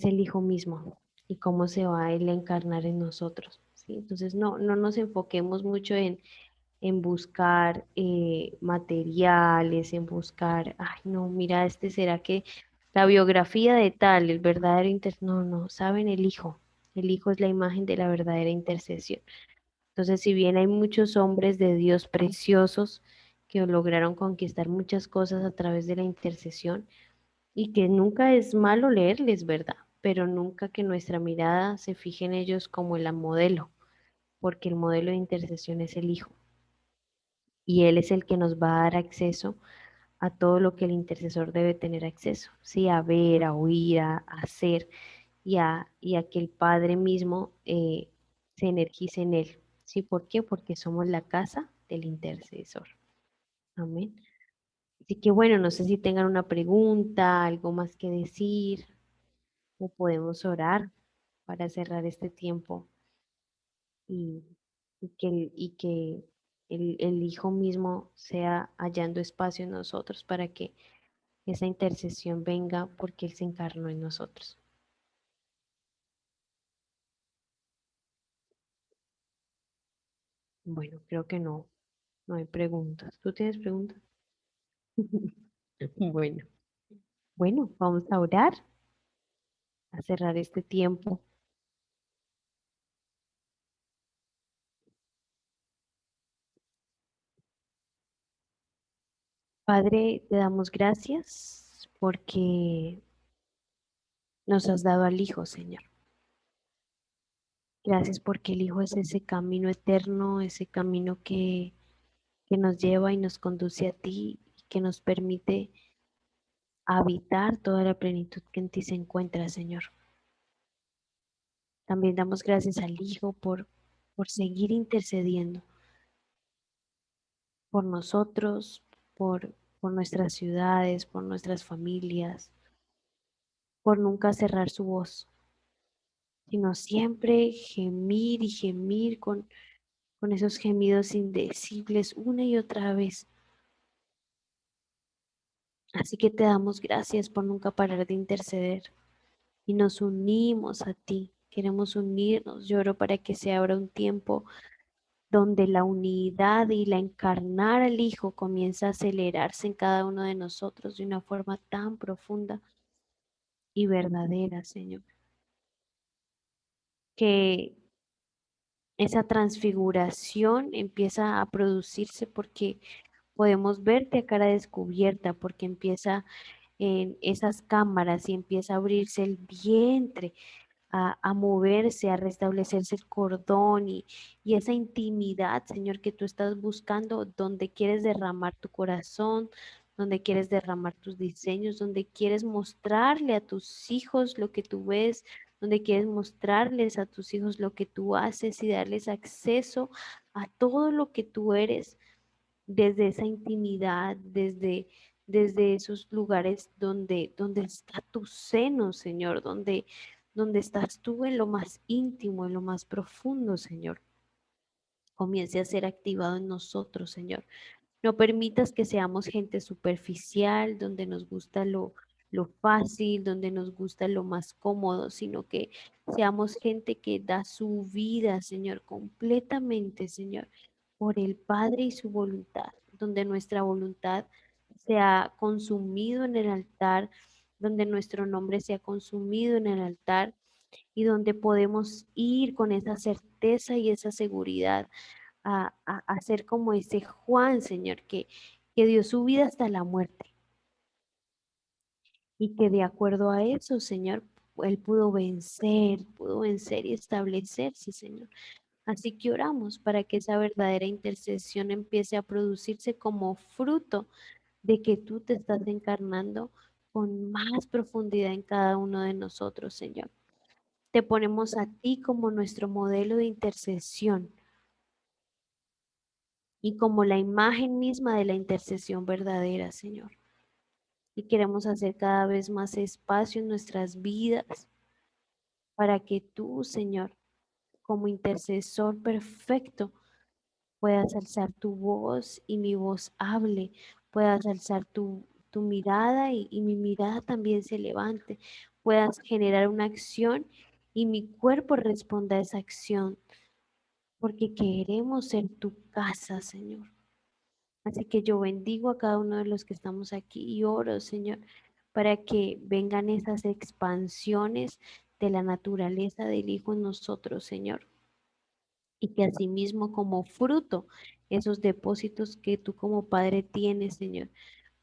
S1: el Hijo mismo y cómo se va a Él a encarnar en nosotros, ¿sí? Entonces, no nos enfoquemos mucho en buscar materiales, en buscar, ay, no, mira, será que la biografía de tal, el verdadero no, no, saben el Hijo es la imagen de la verdadera intercesión. Entonces, si bien hay muchos hombres de Dios preciosos que lograron conquistar muchas cosas a través de la intercesión y que nunca es malo leerles, ¿verdad? Pero nunca que nuestra mirada se fije en ellos como el modelo, porque el modelo de intercesión es el Hijo y Él es el que nos va a dar acceso a todo lo que el intercesor debe tener acceso, ¿sí? A ver, a oír, a hacer y a que el Padre mismo se energice en Él, ¿sí? ¿Por qué? Porque somos la casa del intercesor. Amén. Así que bueno, no sé si tengan una pregunta, algo más que decir, o podemos orar para cerrar este tiempo y, y que el Hijo mismo sea hallando espacio en nosotros para que esa intercesión venga porque Él se encarnó en nosotros. Bueno, creo que no, no hay preguntas. ¿Tú tienes preguntas? Bueno, bueno, vamos a orar, a cerrar este tiempo. Padre, te damos gracias porque nos has dado al Hijo, Señor. Gracias porque el Hijo es ese camino eterno, ese camino que nos lleva y nos conduce a ti, que nos permite habitar toda la plenitud que en ti se encuentra, Señor. También damos gracias al Hijo por seguir intercediendo por nosotros, por nuestras ciudades, por nuestras familias, por nunca cerrar su voz, sino siempre gemir y gemir con esos gemidos indecibles una y otra vez. Así que te damos gracias por nunca parar de interceder y nos unimos a ti. Queremos unirnos. Lloro para que se abra un tiempo donde la unidad y la encarnar al Hijo comienza a acelerarse en cada uno de nosotros de una forma tan profunda y verdadera, Señor. Que esa transfiguración empieza a producirse porque podemos verte a cara descubierta, porque empieza en esas cámaras y empieza a abrirse el vientre, a moverse, a restablecerse el cordón y esa intimidad, Señor, que tú estás buscando, donde quieres derramar tu corazón, donde quieres derramar tus diseños, donde quieres mostrarle a tus hijos lo que tú ves, donde quieres mostrarles a tus hijos lo que tú haces y darles acceso a todo lo que tú eres desde esa intimidad, desde esos lugares donde está tu seno, Señor, donde estás tú en lo más íntimo, en lo más profundo, Señor. Comience a ser activado en nosotros, Señor. No permitas que seamos gente superficial, donde nos gusta lo fácil, donde nos gusta lo más cómodo, sino que seamos gente que da su vida, Señor, completamente, Señor, por el Padre y su voluntad, donde nuestra voluntad sea consumido en el altar, donde nuestro nombre sea consumido en el altar y donde podemos ir con esa certeza y esa seguridad a ser como ese Juan, Señor, que dio su vida hasta la muerte y que de acuerdo a eso, Señor, él pudo vencer y establecerse, Señor. Así que oramos para que esa verdadera intercesión empiece a producirse como fruto de que tú te estás encarnando con más profundidad en cada uno de nosotros, Señor. Te ponemos a ti como nuestro modelo de intercesión y como la imagen misma de la intercesión verdadera, Señor. Y queremos hacer cada vez más espacio en nuestras vidas para que tú, Señor, como intercesor perfecto, puedas alzar tu voz y mi voz hable, puedas alzar tu mirada y mi mirada también se levante, puedas generar una acción y mi cuerpo responda a esa acción, porque queremos ser tu casa, Señor. Así que yo bendigo a cada uno de los que estamos aquí y oro, Señor, para que vengan esas expansiones de la naturaleza del Hijo en nosotros, Señor. Y que asimismo como fruto, esos depósitos que tú como Padre tienes, Señor,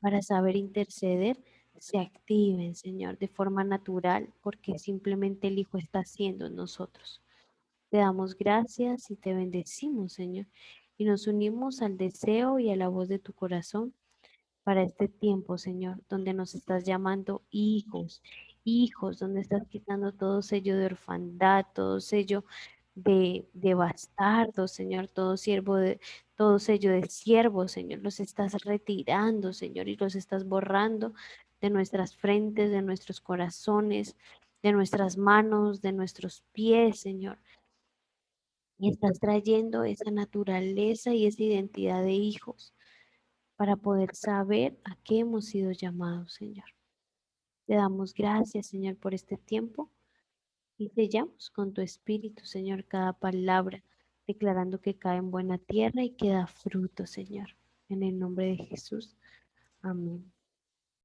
S1: para saber interceder, se activen, Señor, de forma natural, porque simplemente el Hijo está haciendo en nosotros. Te damos gracias y te bendecimos, Señor, y nos unimos al deseo y a la voz de tu corazón para este tiempo, Señor, donde nos estás llamando hijos, hijos, donde estás quitando todo sello de orfandad, todo sello de bastardo, Señor, todo sello de siervo, Señor, los estás retirando, Señor, y los estás borrando de nuestras frentes, de nuestros corazones, de nuestras manos, de nuestros pies, Señor. Y estás trayendo esa naturaleza y esa identidad de hijos para poder saber a qué hemos sido llamados, Señor. Te damos gracias, Señor, por este tiempo y sellamos con tu espíritu, Señor, cada palabra, declarando que cae en buena tierra y que da fruto, Señor. En el nombre de Jesús. Amén.